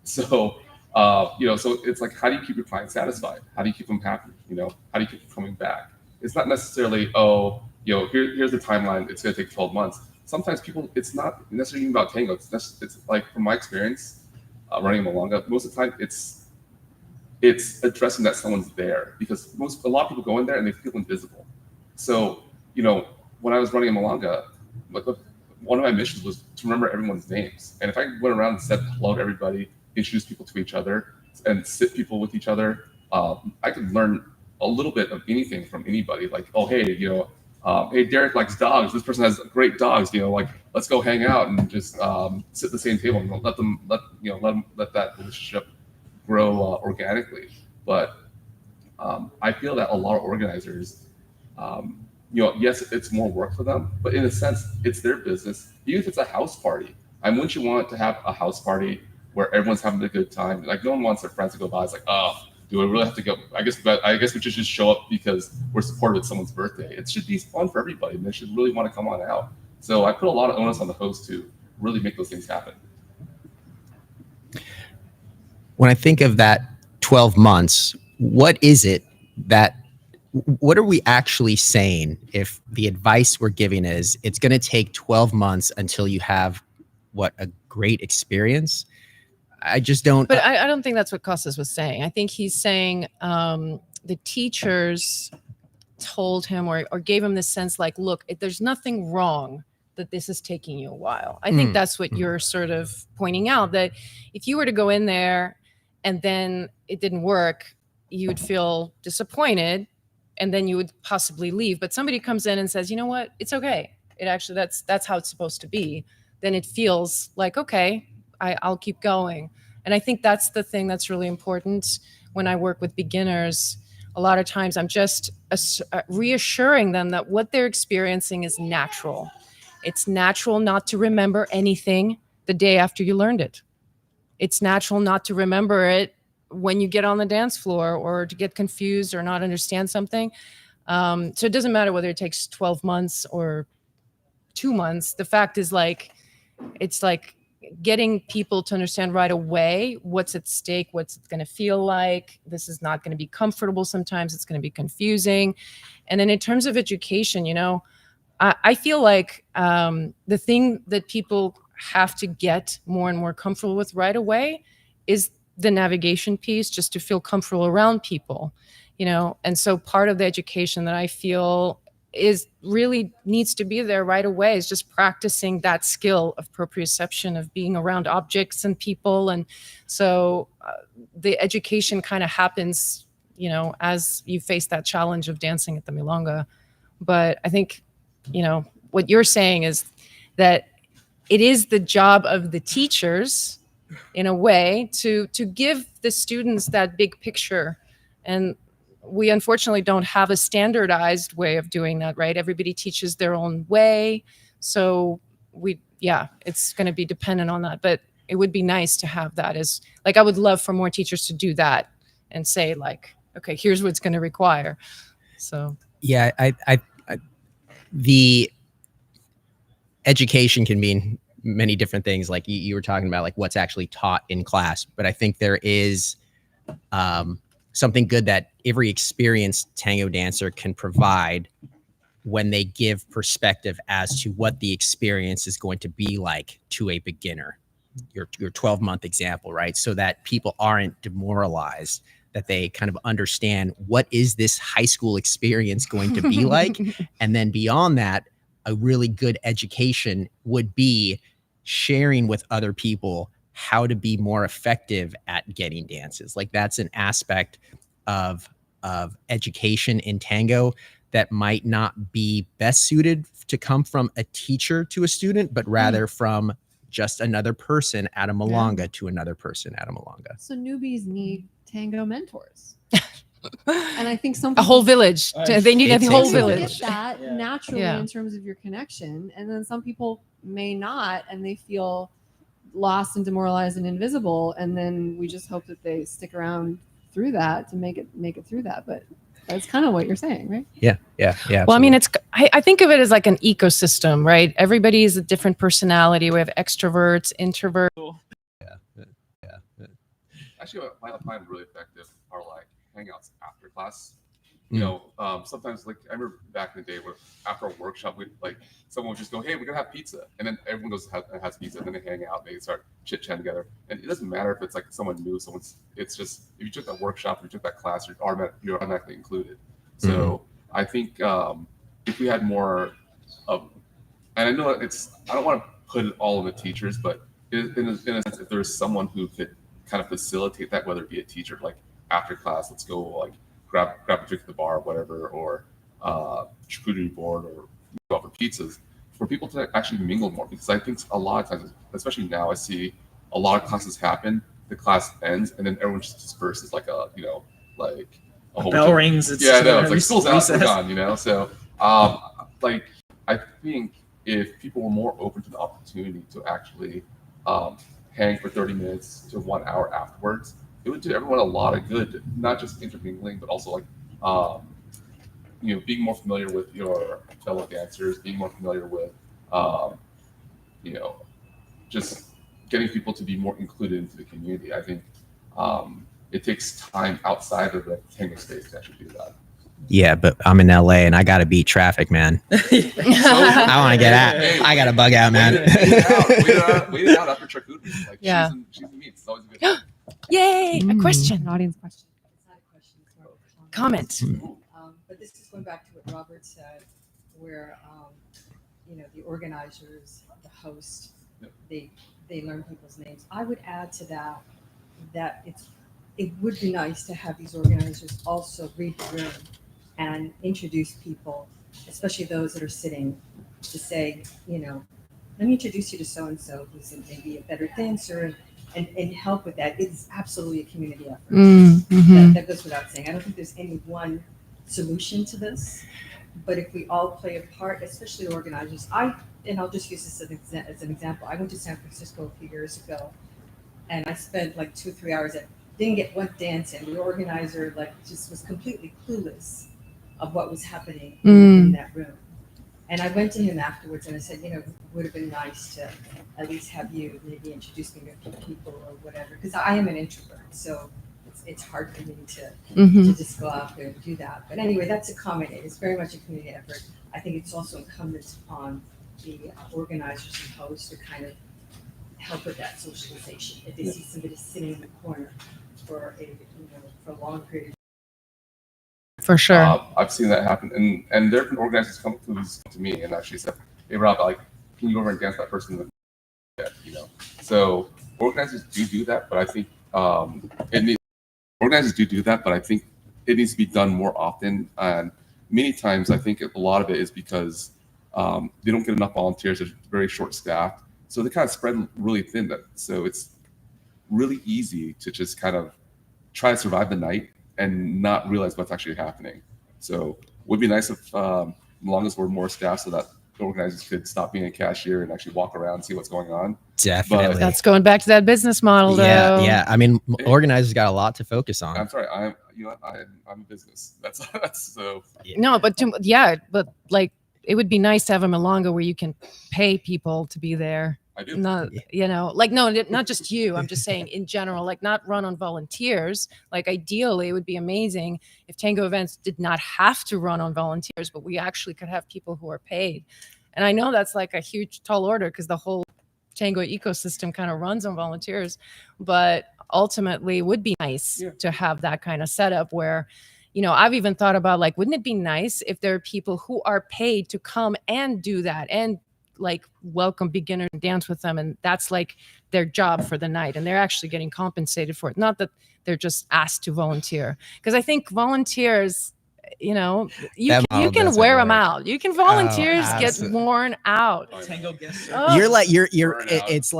So, so it's like, how do you keep your client satisfied? How do you keep them happy? How do you keep them coming back? It's not necessarily, here's the timeline. It's going to take 12 months. Sometimes it's not necessarily even about tango. It's like, from my experience, running milonga, most of the time it's addressing that someone's there, because a lot of people go in there and they feel invisible. So, when I was running a milonga, one of my missions was to remember everyone's names. And if I went around and said hello to everybody, introduce people to each other, and sit people with each other, I could learn a little bit of anything from anybody. Like, oh, hey, hey, Derek likes dogs. This person has great dogs. Let's go hang out and just sit at the same table and let that relationship grow organically. But I feel that a lot of organizers, yes, it's more work for them, but in a sense, it's their business. Even if it's a house party, wouldn't you want to have a house party where everyone's having a good time? Like, no one wants their friends to go by. It's like, oh, do I really have to go? I guess we should just show up because we're supportive of someone's birthday. It should be fun for everybody, and they should really want to come on out. So I put a lot of onus on the host to really make those things happen. When I think of that 12 months, what are we actually saying if the advice we're giving is it's going to take 12 months until you have a great experience? I just don't. But I don't think that's what Costas was saying. I think he's saying the teachers told him or gave him this sense like, look, there's nothing wrong that this is taking you a while. I think that's what you're sort of pointing out, that if you were to go in there and then it didn't work, you would feel disappointed and then you would possibly leave. But somebody comes in and says, you know what, it's okay. It actually, that's how it's supposed to be. Then it feels like, okay, I'll keep going. And I think that's the thing that's really important when I work with beginners. A lot of times I'm just reassuring them that what they're experiencing is natural. It's natural not to remember anything the day after you learned it. It's natural not to remember it when you get on the dance floor, or to get confused or not understand something. So it doesn't matter whether it takes 12 months or 2 months. The fact is, like, it's like getting people to understand right away what's at stake, what's it going to feel like. This is not going to be comfortable. Sometimes it's going to be confusing. And then in terms of education, you know, I feel like the thing that people have to get more and more comfortable with right away is the navigation piece, just to feel comfortable around people, you know. And so part of the education that I feel is really needs to be there right away is just practicing that skill of proprioception, of being around objects and people. And so the education kind of happens, you know, as you face that challenge of dancing at the milonga. But I think, you know, what you're saying is that it is the job of the teachers, in a way, to give the students that big picture. And we unfortunately don't have a standardized way of doing that, right? Everybody teaches their own way. So it's going to be dependent on that. But it would be nice to have that as, like, I would love for more teachers to do that and say, like, okay, here's what it's going to require. So Yeah, the education can mean many different things. Like you were talking about, like what's actually taught in class. But I think there is something good that every experienced tango dancer can provide when they give perspective as to what the experience is going to be like to a beginner. Your 12-month example, right? So that people aren't demoralized, that they kind of understand what is this high school experience going to be like. And then beyond that, a really good education would be sharing with other people how to be more effective at getting dances. Like that's an aspect of education in tango that might not be best suited to come from a teacher to a student, but rather from just another person at a milonga to another person at a milonga. So newbies need tango mentors. And I think some a whole village. They need a whole village. Get that naturally in terms of your connection. And then some people may not, and they feel lost and demoralized and invisible. And then we just hope that they stick around through that to make it through that. But that's kind of what you're saying, right? Yeah. Well, I mean, I think of it as like an ecosystem, right? Everybody is a different personality. We have extroverts, introverts. Yeah. Actually, what I find really effective are like hangouts after class. You know, sometimes, like I remember back in the day where after a workshop, someone would just go, "Hey, we're gonna have pizza," and then everyone goes and has pizza, and then they hang out, they start chit chatting together. And it doesn't matter if it's like someone new, it's just if you took that workshop, if you took that class, you're automatically included. So I think if we had more of, and I know I don't want to put it all on the teachers, but in a sense, if there's someone who could kind of facilitate that, whether it be a teacher, like after class, let's go like grab a drink at the bar or whatever, or charcuterie board, or go out for pizzas, for people to actually mingle more. Because I think a lot of times, especially now, I see a lot of classes happen, the class ends, and then everyone just disperses like a whole bell rings. It's like school's out, we're gone, you know? So like I think if people were more open to the opportunity to actually hang for 30 minutes to 1 hour afterwards, it would do everyone a lot of good, not just intermingling, but also like, being more familiar with your fellow dancers, being more familiar with, just getting people to be more included into the community. I think it takes time outside of the tango space to actually do that. Yeah, but I'm in LA and I gotta beat traffic, man. I want to get out. I gotta bug out, man. Wait it out after charcuterie. Like she's in meat. It's always a good thing. Yay! A question. An audience question. It's not a question. It's more of a Comment. But this is going back to what Robert said, where the organizers, the host, they learn people's names. I would add to that it would be nice to have these organizers also read the room and introduce people, especially those that are sitting, to say, let me introduce you to so and so who's maybe a better dancer, and help with that. It's absolutely a community effort. That goes without saying. I don't think there's any one solution to this, but if we all play a part, especially organizers, and I'll just use this as an example. I went to San Francisco a few years ago, and I spent like 2 or 3 hours didn't get one dance in. The organizer just was completely clueless of what was happening in that room. And I went to him afterwards and I said, it would have been nice to at least have you maybe introduce me to people or whatever, because I am an introvert, so it's hard for me to just go out there and do that. But anyway, that's a comment. It's very much a community effort. I think it's also incumbent upon the organizers and hosts to kind of help with that socialization. If they see somebody sitting in the corner for a long period of time. For sure. I've seen that happen, and there have been organizers come to me and actually said, "Hey Rob, can you go over and dance that person?" So organizers do that, but I think organizers do that, but I think it needs to be done more often. And many times, I think a lot of it is because they don't get enough volunteers. They're very short staffed, so they kind of spread really thin. So it's really easy to just kind of try to survive the night and not realize what's actually happening. So it would be nice if, as long as we're more staff, so that the organizers could stop being a cashier and actually walk around and see what's going on. Definitely. But That's going back to that business model, though. Yeah. I mean, organizers got a lot to focus on. I'm sorry. I'm a business. That's so. No, but like it would be nice to have a milonga where you can pay people to be there. I do. Not, not just you. I'm just saying in general, like not run on volunteers. Like ideally, it would be amazing if Tango events did not have to run on volunteers, but we actually could have people who are paid. And I know that's like a huge tall order because the whole Tango ecosystem kind of runs on volunteers, but ultimately it would be nice to have that kind of setup where, I've even thought about like, wouldn't it be nice if there are people who are paid to come and do that and like welcome beginner and dance with them, and that's like their job for the night, and they're actually getting compensated for it, not that they're just asked to volunteer. Because I think volunteers, you can wear them out. You can volunteers get worn out. Tango guest it's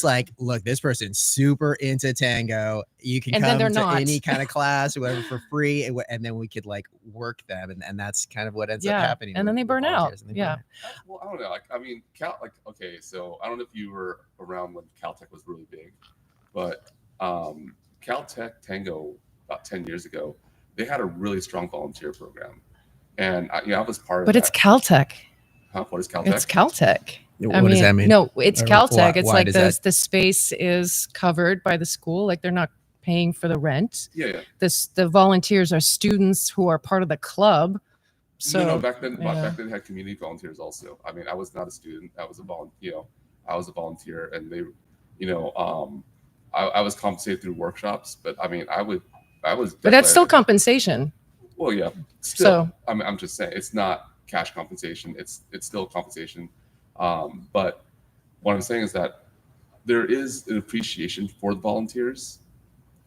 like look, this person's super into tango. You can come to any kind of class or whatever for free, and then we could like work them, and that's kind of what ends up happening. And then they burn out. Well, I don't know. So I don't know if you were around when Caltech was really big, but Caltech Tango about 10 years ago, they had a really strong volunteer program, and I was part of. But it's Caltech. What is Caltech? It's Caltech. What does that mean? No, it's Caltech. It's like the space is covered by the school. Like they're not paying for the rent. Yeah. The volunteers are students who are part of the club. So no, back then they had community volunteers also. I mean, I was not a student. I was a volunteer, and they, I was compensated through workshops. But I mean, I was. But that's still compensation. Well, yeah. Still, I'm just saying it's not cash compensation. It's still compensation. But what I'm saying is that there is an appreciation for the volunteers,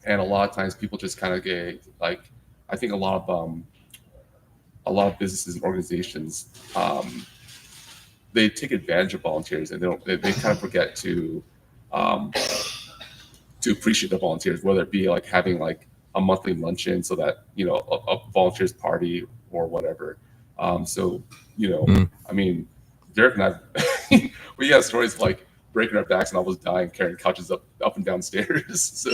and a lot of times people just kind of get like, I think a lot of businesses and organizations, they take advantage of volunteers, and they kind of forget to appreciate the volunteers, whether it be like having like a monthly luncheon so that a volunteers party or whatever. I mean, Derek and I we have stories like breaking our backs and almost dying carrying couches up and down stairs. So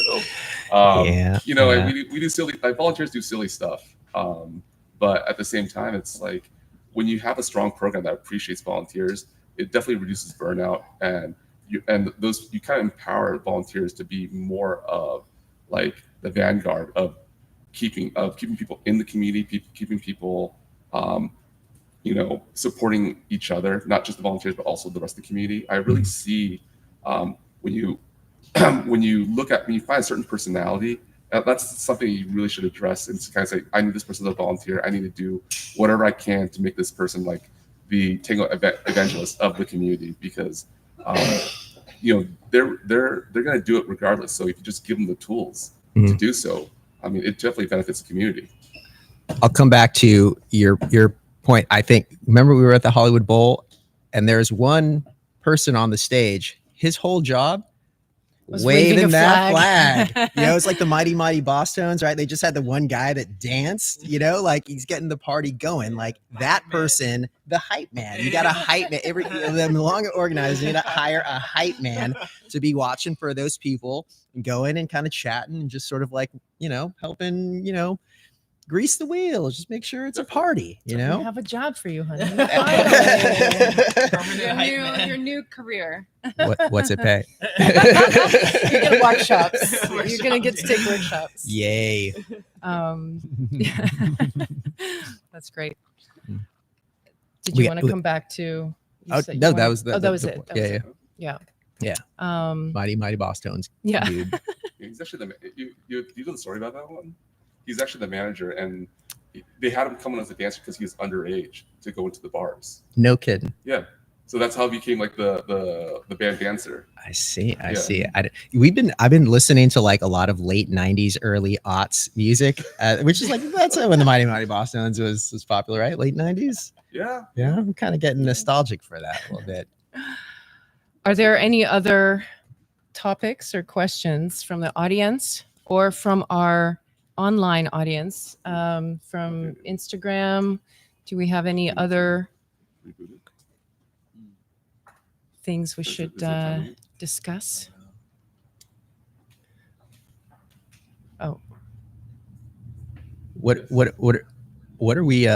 we do silly, like volunteers do silly stuff, but at the same time it's like when you have a strong program that appreciates volunteers, it definitely reduces burnout, and you kind of empower volunteers to be more of like the vanguard of keeping people in the community, keeping people, supporting each other, not just the volunteers, but also the rest of the community. I really see when you find a certain personality, that's something you really should address, and kind of say, I need this person as a volunteer. I need to do whatever I can to make this person like the Tango evangelist of the community, because they're going to do it regardless. So if you just give them the tools to do so, I mean, it definitely benefits the community. I'll come back to your point. I think, remember we were at the Hollywood Bowl, and there's one person on the stage, his whole job Was waving waving a that flag. flag. It's like the Mighty Boss Tones, right? They just had the one guy that danced, like he's getting the party going. Like that person, the hype man. You got a hype man. Every the milonga organizers need to hire a hype man to be watching for those people and going and kind of chatting and just sort of like, helping, grease the wheels, just make sure it's a party, We have a job for you, honey. Permanent your new career. What's it pay? You're gonna workshops. You're gonna get to take workshops. Yay. That's great. Did you want to come back to? No, that was that was it. Yeah. Yeah. Mighty Boss Tones. Yeah. Dude. He's actually you know the story about that one? He's actually the manager, and they had him come in as a dancer because he was underage to go into the bars. No kidding. Yeah. So that's how he became like the band dancer. I see. I've been listening to like a lot of late 90s, early aughts music, which is like, that's when the Mighty Boss Tones was popular, right? Late 90s. Yeah. Yeah. I'm kind of getting nostalgic for that a little bit. Are there any other topics or questions from the audience or from our online audience, from Instagram? Do we have any other things we should discuss? Oh, What are we?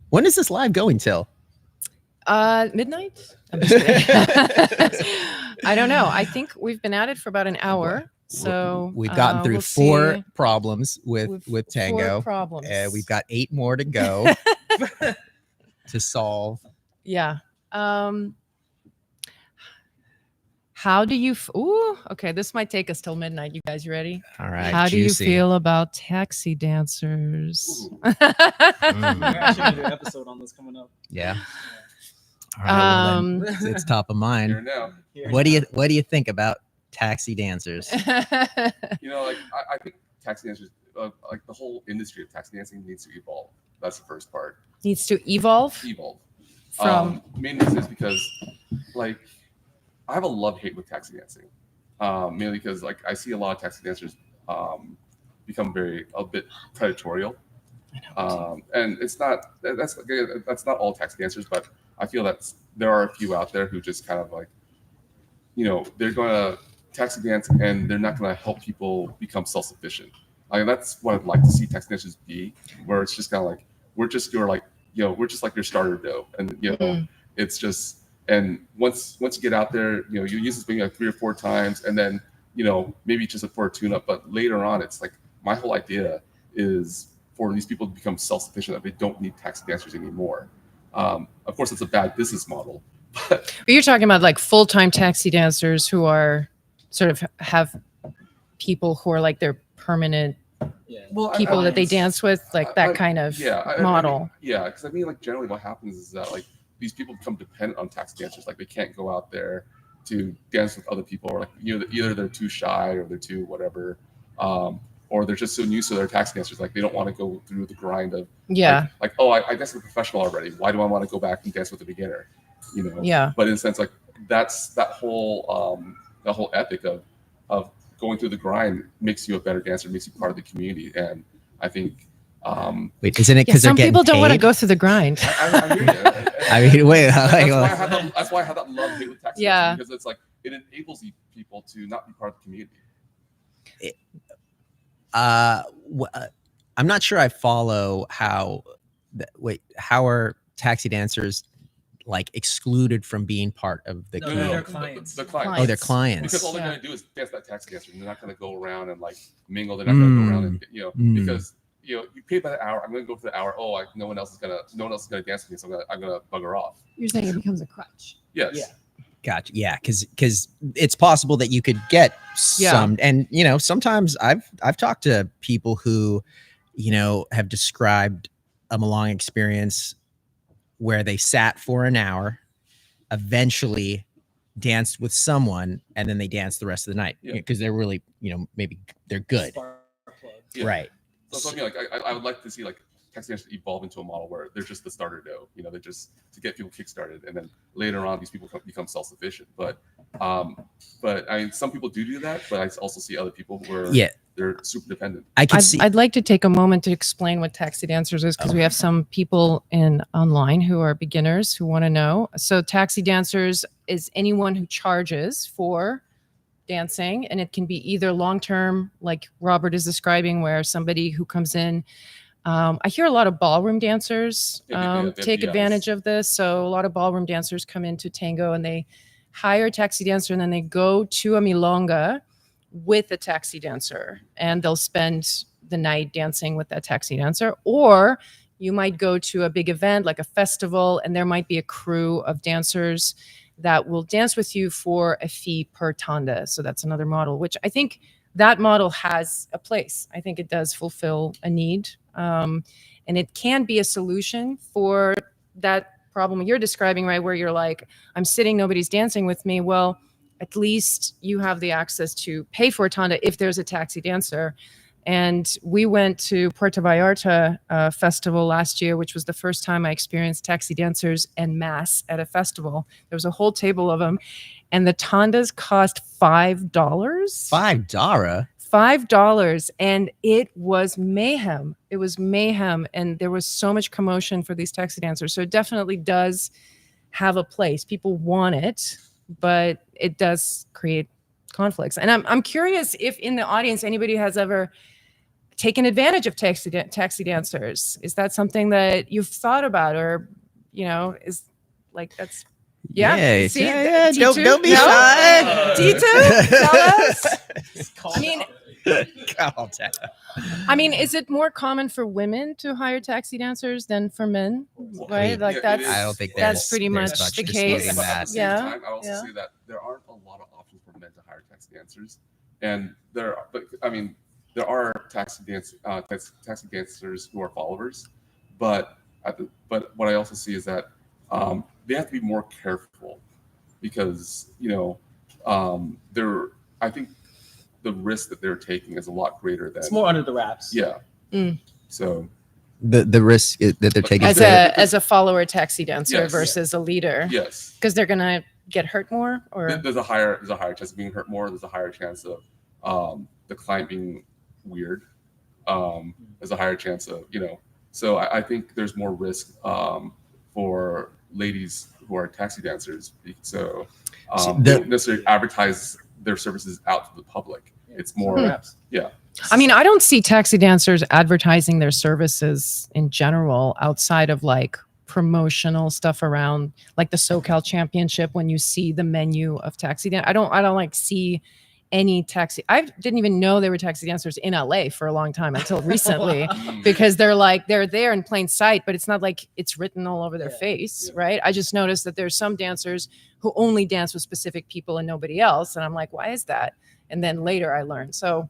When is this live going till? midnight? I'm just kidding. I don't know. I think we've been at it for about an hour. So We've gotten through we'll 4 see. problems with Tango. 4 problems. We've got 8 more to go to solve. Yeah. How do you? Ooh, okay. This might take us till midnight. You guys ready? All right. How do you juicy. feel about taxi dancers? We're actually gonna do an episode on this coming up. Yeah. All right. Well, then, it's top of Here mind. now. What do you think about taxi dancers? You know, like I think taxi dancers, like the whole industry of taxi dancing needs to evolve. That's the first part. Needs to evolve Evolve. from. Main reason is because, like, I have a love-hate with taxi dancing. Mainly because, like, I see a lot of taxi dancers become a bit predatorial. And it's not that's not all taxi dancers, but I feel that there are a few out there who just kind of like, they're going to taxi dance and they're not going to help people become self-sufficient. That's what I'd like to see taxi dancers be, where it's just kind of like we're just like your starter dough, and it's just, and once you get out there, you use this maybe like 3 or 4 times, and then maybe just for a tune-up, but later on it's like my whole idea is for these people to become self-sufficient, that they don't need taxi dancers anymore. Of course, it's a bad business model. But you're talking about like full-time taxi dancers who are sort of have people who are like their permanent people that they dance with, like that kind of model. Because I mean, like generally what happens is that like these people become dependent on taxi dancers. Like they can't go out there to dance with other people, or like either they're too shy or they're too whatever. Or they're just so used to their taxi dancers, like they don't want to go through the grind of like oh, I danced with a professional already. Why do I want to go back and dance with a beginner? Yeah. But in a sense, like that's that whole ethic of going through the grind makes you a better dancer, makes you part of the community. And I think wait, isn't it because some they're getting people don't want to paid? go through the grind? I hear you. I mean, wait. That's why I have that love hate with taxi dancing, because it's like it enables these people to not be part of the community. I'm not sure I follow how are taxi dancers like excluded from being part of the community? They're clients. The clients. Oh, they're clients. Because all they're going to do is dance that taxi dancer, and they're not going to go around and like mingle. They're not going to go around and because you pay by the hour. I'm going to go for the hour. Oh, no one else is going to dance with me, so I'm going to bugger off. You're saying it becomes a crutch. Yes. Yeah. Gotcha. Yeah, because it's possible that you could get some, and sometimes I've talked to people who, have described a milonga experience where they sat for an hour, eventually danced with someone, and then they danced the rest of the night because they're really, maybe they're good, Spark plug. Yeah. right? So I mean, like I would like to see like taxi dancers evolve into a model where they're just the starter dough. You know, they're just to get people kickstarted, and then later on these people become self-sufficient. But I mean, some people do that, but I also see other people where they're super dependent. I'd like to take a moment to explain what taxi dancers is, because we have some people online who are beginners who want to know. So taxi dancers is anyone who charges for dancing, and it can be either long-term, like Robert is describing, where somebody who comes in. I hear a lot of ballroom dancers take advantage of this. So a lot of ballroom dancers come into Tango and they hire a taxi dancer, and then they go to a milonga with a taxi dancer, and they'll spend the night dancing with that taxi dancer. Or you might go to a big event like a festival, and there might be a crew of dancers that will dance with you for a fee per tanda. So that's another model, which I think that model has a place. I think it does fulfill a need. And it can be a solution for that problem you're describing, right? Where you're like, I'm sitting, nobody's dancing with me. Well, at least you have the access to pay for a tanda if there's a taxi dancer. And we went to Puerto Vallarta festival last year, which was the first time I experienced taxi dancers en masse at a festival. There was a whole table of them, and the tandas cost $5. $5, and it was mayhem. It was mayhem, and there was so much commotion for these taxi dancers. So it definitely does have a place. People want it, but it does create conflicts. And I'm curious if in the audience anybody has ever taken advantage of taxi dancers. Is that something that you've thought about, or is like that's Yeah. See, Yeah. T2? Don't be No? shy. T2? Tell us. I mean, is it more common for women to hire taxi dancers than for men? Right? Like Yeah, that's I don't think that's pretty there's much the disputing case. But at the same Yeah. time, I also say that there aren't a lot of options for men to hire taxi dancers, and there are taxi dancers who are followers, but what I also see is that they have to be more careful, because I think the risk that they're taking is a lot greater than It's more under the wraps. Yeah. Mm. So the risk that they're taking as a follower taxi dancer Yes. versus a leader. yes, Because they're gonna get hurt more, or there's a higher chance of being hurt more. There's a higher chance of the client being weird. There's a higher chance of So I think there's more risk for ladies who are taxi dancers. So they don't necessarily advertise their services out to the public. It's more I mean, I don't see taxi dancers advertising their services in general outside of like promotional stuff around like the SoCal Championship. When you see the menu of taxi dance, I don't like see any taxi. I didn't even know there were taxi dancers in LA for a long time until recently, because they're there in plain sight, but it's not like it's written all over their face, right? I just noticed that there's some dancers who only dance with specific people and nobody else, and I'm like, why is that? And then later I learned. So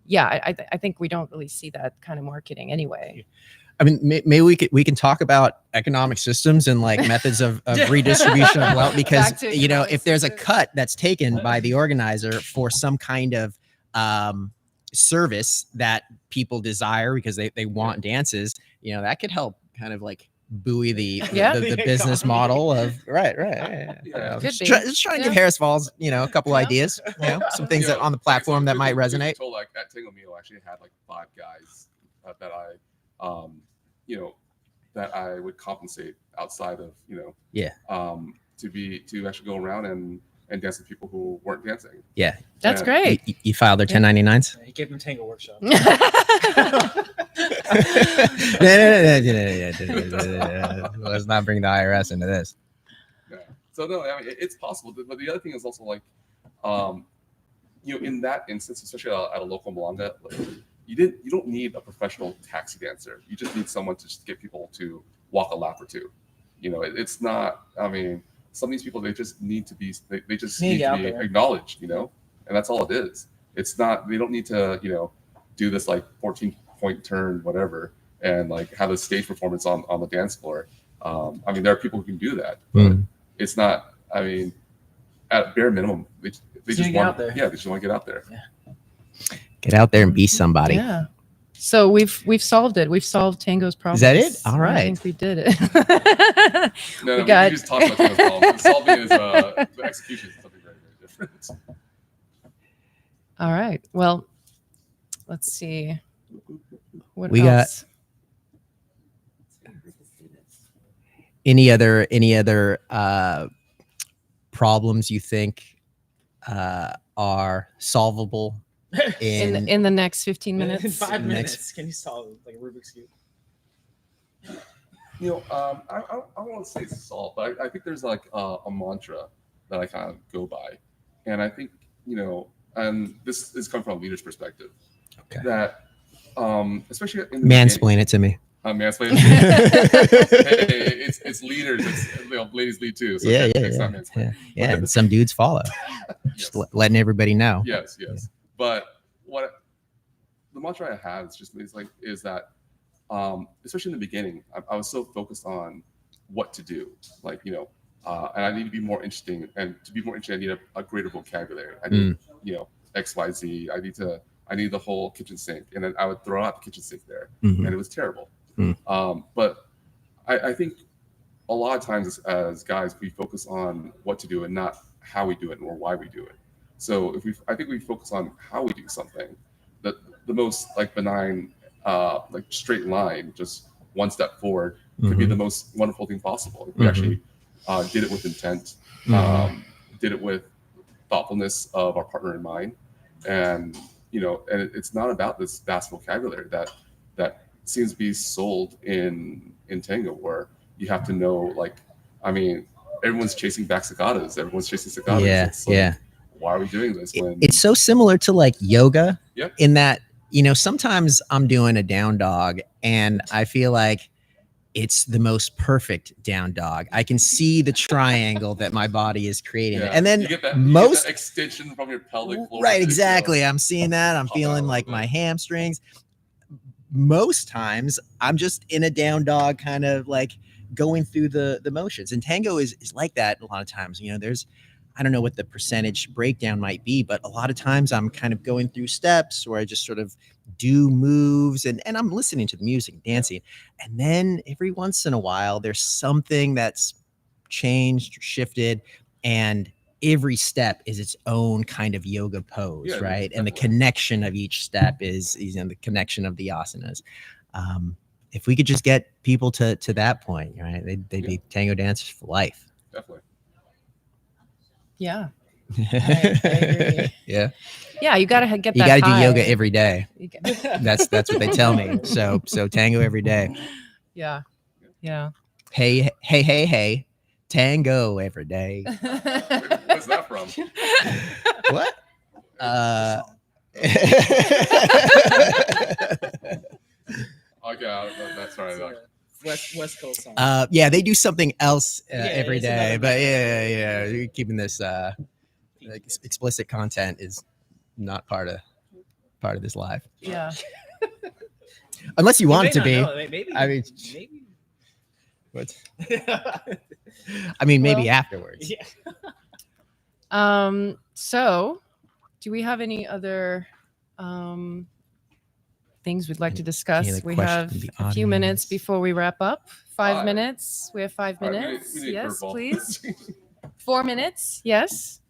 yeah, I think we don't really see that kind of marketing anyway. I mean, maybe we can talk about economic systems and like methods of redistribution of wealth, because if there's a cut that's taken by the organizer for some kind of service that people desire because they want dances, that could help kind of like buoy the business model of right. Just trying to give Harris Falls a couple ideas, some things that on the platform that might resonate. Told, like at Tango Meal, I actually had like 5 guys that I that I would compensate outside of to actually go around and dance with people who weren't dancing. Yeah, that's great. You filed their 1099s. He gave them Tango workshop. Let's not bring the IRS into this. Yeah. So no, I mean it's possible, but the other thing is also like, in that instance, especially at a local milonga, like, you don't need a professional taxi dancer. You just need someone to just get people to walk a lap or two. It's not. I mean, some of these people, they just need to be. They just need to be acknowledged. And that's all it is. It's not. They don't need to. Do this like 14-point turn, whatever, and like have a stage performance on the dance floor. I mean, there are people who can do that, but it's not. I mean, at bare minimum, they just want. Yeah, they just want to get out there. Yeah. Get out there and be somebody. Yeah. So we've solved it. We've solved Tango's problems. Is that it? All I right. think we did it. No, We we got- just talked about Tango's problems. Solving is the execution is something very, very different. All right. Well, let's see. What We got- else? Any other problems you think are solvable In the next 15 In minutes? 5 Next- minutes, can you solve like a Rubik's cube? You know, I don't want to say solve, but I think there's like a mantra that I kind of go by, and I think, you know, and this is coming from a leader's perspective. Okay. That especially in the mansplain it to me. mansplain. Hey, it's leaders. It's, you know, ladies lead too. So Yeah, it's not mansplaining. Yeah, and some dudes follow. Just letting everybody know. Yes. But what the mantra I have is that especially in the beginning, I was so focused on what to do, like, you know, and I need to be more interesting, and to be more interesting, I need a greater vocabulary. I need, you know, X, Y, Z. I need the whole kitchen sink, and then I would throw out the kitchen sink there, and it was terrible. But I think a lot of times as guys, we focus on what to do and not how we do it or why we do it. So I think we focus on how we do something, the most like benign, like straight line, just one step forward, could be the most wonderful thing possible. If we actually did it with intent, did it with thoughtfulness of our partner in mind, and, you know, and it's not about this vast vocabulary that seems to be sold in Tango, where you have to know, like, I mean, everyone's chasing back cicadas. Everyone's chasing cicadas. Yeah, It's like, yeah. Why are we doing this? When It's so similar to like yoga, Yeah. in that, you know, sometimes I'm doing a down dog and I feel like it's the most perfect down dog. I can see the triangle that my body is creating. Yeah. And then you get that extension from your pelvic floor. right, to, exactly. you know, I'm seeing that. I'm pop out feeling a little like bit. my hamstrings. Most times I'm just in a down dog, kind of like going through the motions. And Tango is like that a lot of times. You know, I don't know what the percentage breakdown might be, but a lot of times I'm kind of going through steps where I just sort of do moves and I'm listening to the music, dancing. And then every once in a while, there's something that's changed or shifted, and every step is its own kind of yoga pose, Yeah, right? And the definitely. connection of each step is you know, the connection of the asanas. If we could just get people to that point, right? They'd be tango dancers for life. Definitely. Yeah. I agree. Yeah. Yeah, you gotta get that. You got to do high. yoga every day. You got- That's what they tell me. So tango every day. Yeah. Yeah. Hey, tango every day. Where's that from? What? Okay, that's right. Like, West Coast song. Yeah, they do something else Yeah, every it's day, another but method. yeah, you're keeping this like, explicit content is not part of this live, Yeah. unless you You want may it to not be. know, maybe. I mean, maybe. what? I mean, maybe Well, afterwards. Yeah. So do we have any other things we'd like to discuss? other We questions have from the a few minutes audience? before we wrap up. 5 5. minutes. We have 5 all right, minutes. we need a Yes, curveball. please. 4 minutes. Yes.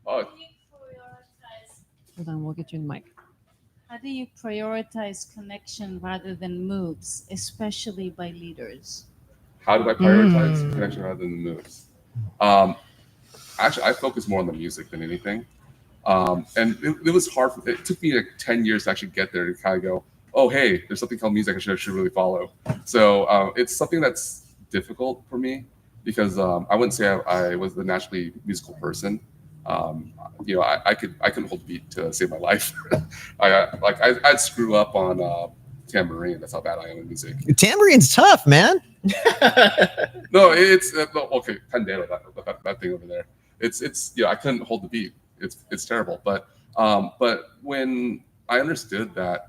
Oh, How do you prioritize? Hold on, we'll get you the mic. How do you prioritize connection rather than moves, especially by leaders? how do I prioritize Mm. connection rather than the moves? Actually, I focus more on the music than anything. And it was hard. It took me like 10 years to actually get there to kind of go, oh, hey, there's something called music I should really follow. So it's something that's difficult for me because I wouldn't say I was the naturally musical person. You know, I couldn't hold the beat to save my life. I'd screw up on tambourine. That's how bad I am in music. Tambourine's tough, man. No, it's okay. Pandero, that thing over there. It's I couldn't hold the beat. It's terrible. But when I understood that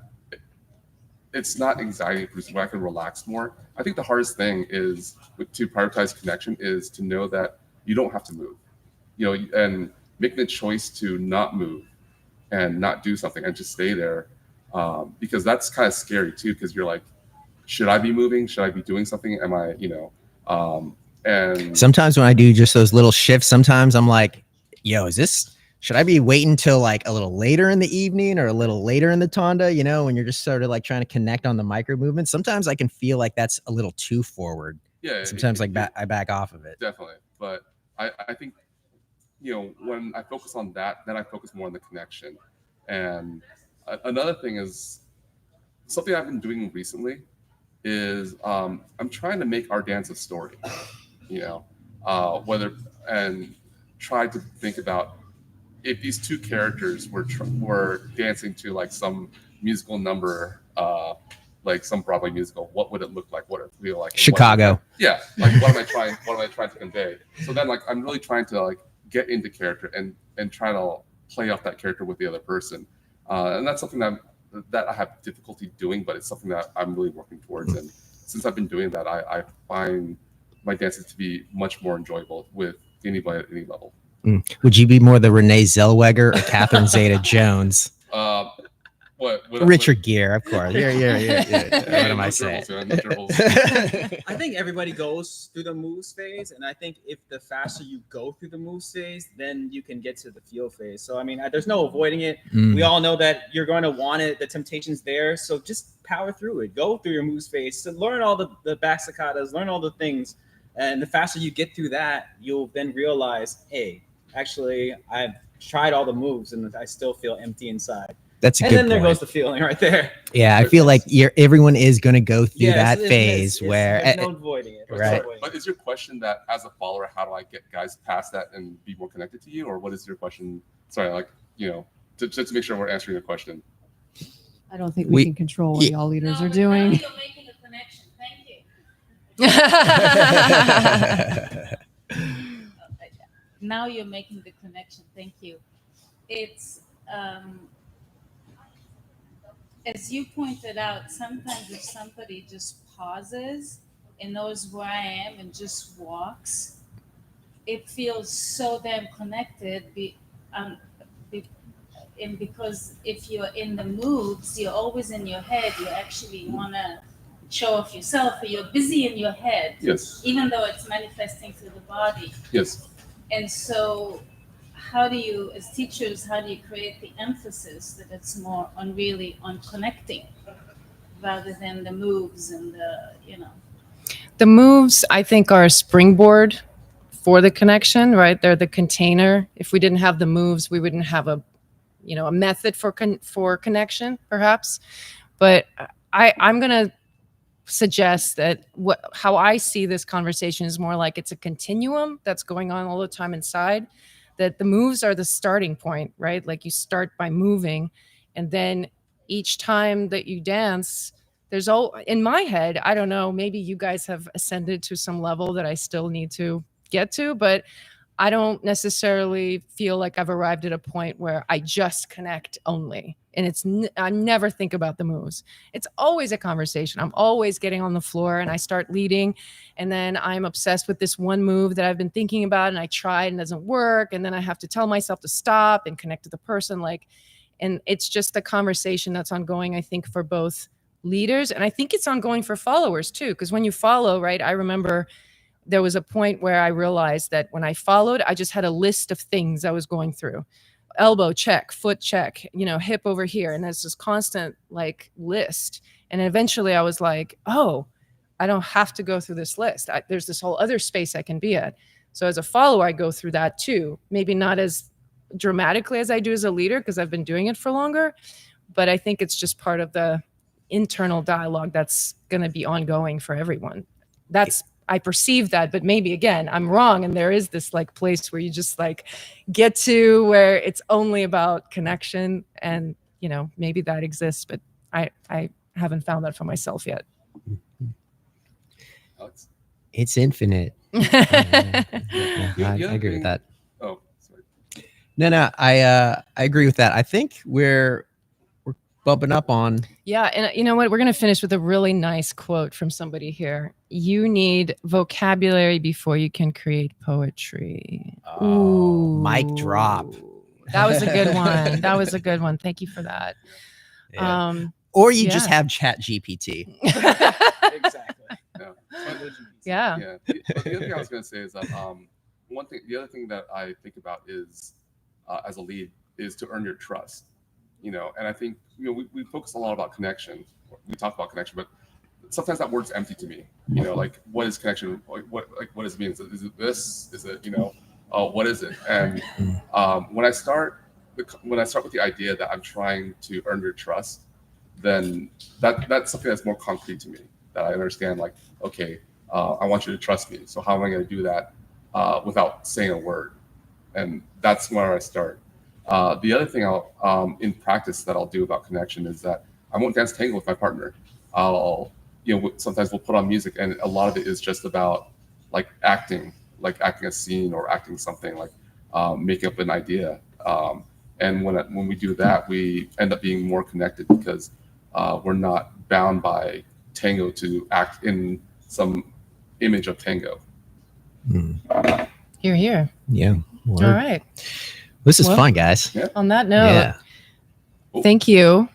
it's not anxiety producing, when I can relax more. I think the hardest thing is to prioritize connection is to know that you don't have to move. You know, and making the choice to not move and not do something and just stay there because that's kind of scary too. Because you're like, should I be moving? Should I be doing something? Am I, and Sometimes when I do just those little shifts, sometimes I'm like, yo, should I be waiting till like a little later in the evening or a little later in the tanda, when you're just sort of like trying to connect on the micro movements? Sometimes I can feel like that's a little too forward. Yeah. Sometimes I back off of it. Definitely. But I think, when I focus on that, then I focus more on the connection. And another thing is something I've been doing recently is I'm trying to make our dance a story, and try to think about if these two characters were dancing to like some musical number, like some Broadway musical, what would it look like? What would it feel like? Chicago. Like what am I trying to convey? So then like I'm really trying to like get into character and try to play off that character with the other person. And that's something that I have difficulty doing, but it's something that I'm really working towards. And since I've been doing that, I find my dances to be much more enjoyable with anybody at any level. Would you be more the Renee Zellweger or Catherine Zeta-Jones? Richard Gere, of course. Yeah. What am I saying? I think everybody goes through the moves phase, and I think if the faster you go through the moves phase, then you can get to the feel phase. So I mean, there's no avoiding it. We all know that you're going to want it. The temptation's there, so just power through it. Go through your moves phase to learn all the back staccatos, learn all the things, and the faster you get through that, you'll then realize, hey, actually, I've tried all the moves, and I still feel empty inside. That's a and good then there point. goes the feeling right there. Yeah, I feel like everyone is going to go through that phase where there's no avoiding it. Right. But is your question that as a follower, how do I get guys past that and be more connected to you, or what is your question? Sorry, just to make sure we're answering your question. I don't think we can control what y'all leaders are doing. Now you're making a connection. Thank you. Now you're making the connection. Thank you. It's as you pointed out, sometimes if somebody just pauses and knows where I am and just walks, it feels so damn connected. And because if you're in the moves, you're always in your head. You actually want to show off yourself, or you're busy in your head. Yes. Even though it's manifesting through the body. Yes. And so as teachers, how do you create the emphasis that it's more on connecting rather than the moves and The moves, I think, are a springboard for the connection, right? They're the container. If we didn't have the moves, we wouldn't have a method for connection, perhaps. But I'm going to suggest that how I see this conversation is more like it's a continuum that's going on all the time inside, that the moves are the starting point, right? Like you start by moving, and then each time that you dance, in my head, I don't know, maybe you guys have ascended to some level that I still need to get to, but I don't necessarily feel like I've arrived at a point where I just connect only. And I never think about the moves. It's always a conversation. I'm always getting on the floor and I start leading. And then I'm obsessed with this one move that I've been thinking about, and I try and it doesn't work. And then I have to tell myself to stop and connect to the person. And it's just a conversation that's ongoing, I think, for both leaders. And I think it's ongoing for followers too. Because when you follow, right, I remember there was a point where I realized that when I followed, I just had a list of things I was going through. Elbow check, foot check, hip over here. And there's this constant list. And eventually I was like, oh, I don't have to go through this list. There's this whole other space I can be at. So as a follower, I go through that too. Maybe not as dramatically as I do as a leader because I've been doing it for longer. But I think it's just part of the internal dialogue that's going to be ongoing for everyone. I perceive that, but maybe again, I'm wrong. And there is this place where you just get to where it's only about connection, and, maybe that exists, but I haven't found that for myself yet. It's infinite. I agree with that. Oh, sorry. No, I agree with that. I think we're bumping up on. Yeah. And you know what? We're going to finish with a really nice quote from somebody here. You need vocabulary before you can create poetry. Oh, mic drop. That was a good one. Thank you for that. Yeah. Or you just yeah. have Chat GPT. Exactly. Yeah. Yeah. Yeah. The other thing I was going to say is that the other thing that I think about is as a lead is to earn your trust. And I think we focus a lot about connection. We talk about connection, but sometimes that word's empty to me. Like what is connection? What does it mean? Is it this? Is it what is it? And when I start with the idea that I'm trying to earn your trust, then that's something that's more concrete to me. That I understand, like, okay, I want you to trust me. So how am I going to do that without saying a word? And that's where I start. The other thing in practice that I'll do about connection is that I won't dance tango with my partner. I'll, sometimes we'll put on music, and a lot of it is just about acting a scene or acting something, making up an idea. And when we do that, we end up being more connected because we're not bound by tango to act in some image of tango. Hear, hear. Yeah. All right. This is Well, fun, guys. Yeah. On that note, Yeah. thank you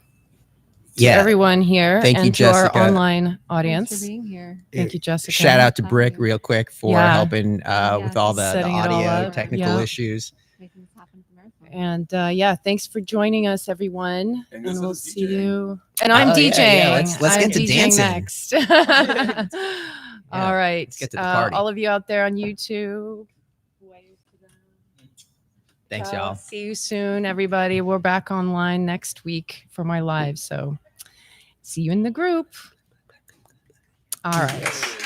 to Yeah. everyone here Thank you, and to our Jessica. online Thanks audience. for being here. Thank you, Jessica. Shout out to Having Brick you. real quick for Yeah. helping with all the Setting it all audio up. technical Yeah. issues. Making this happen at the marathon. And yeah, thanks for joining us, everyone. And And this we'll is see DJing. you. And I'm Oh, yeah, DJing. yeah. Let's I'm get to DJing dancing. next. Yeah, All right. let's get to the party. All of you out there on YouTube. Thanks, y'all. See you soon, everybody. We're back online next week for my live. So see you in the group. All right.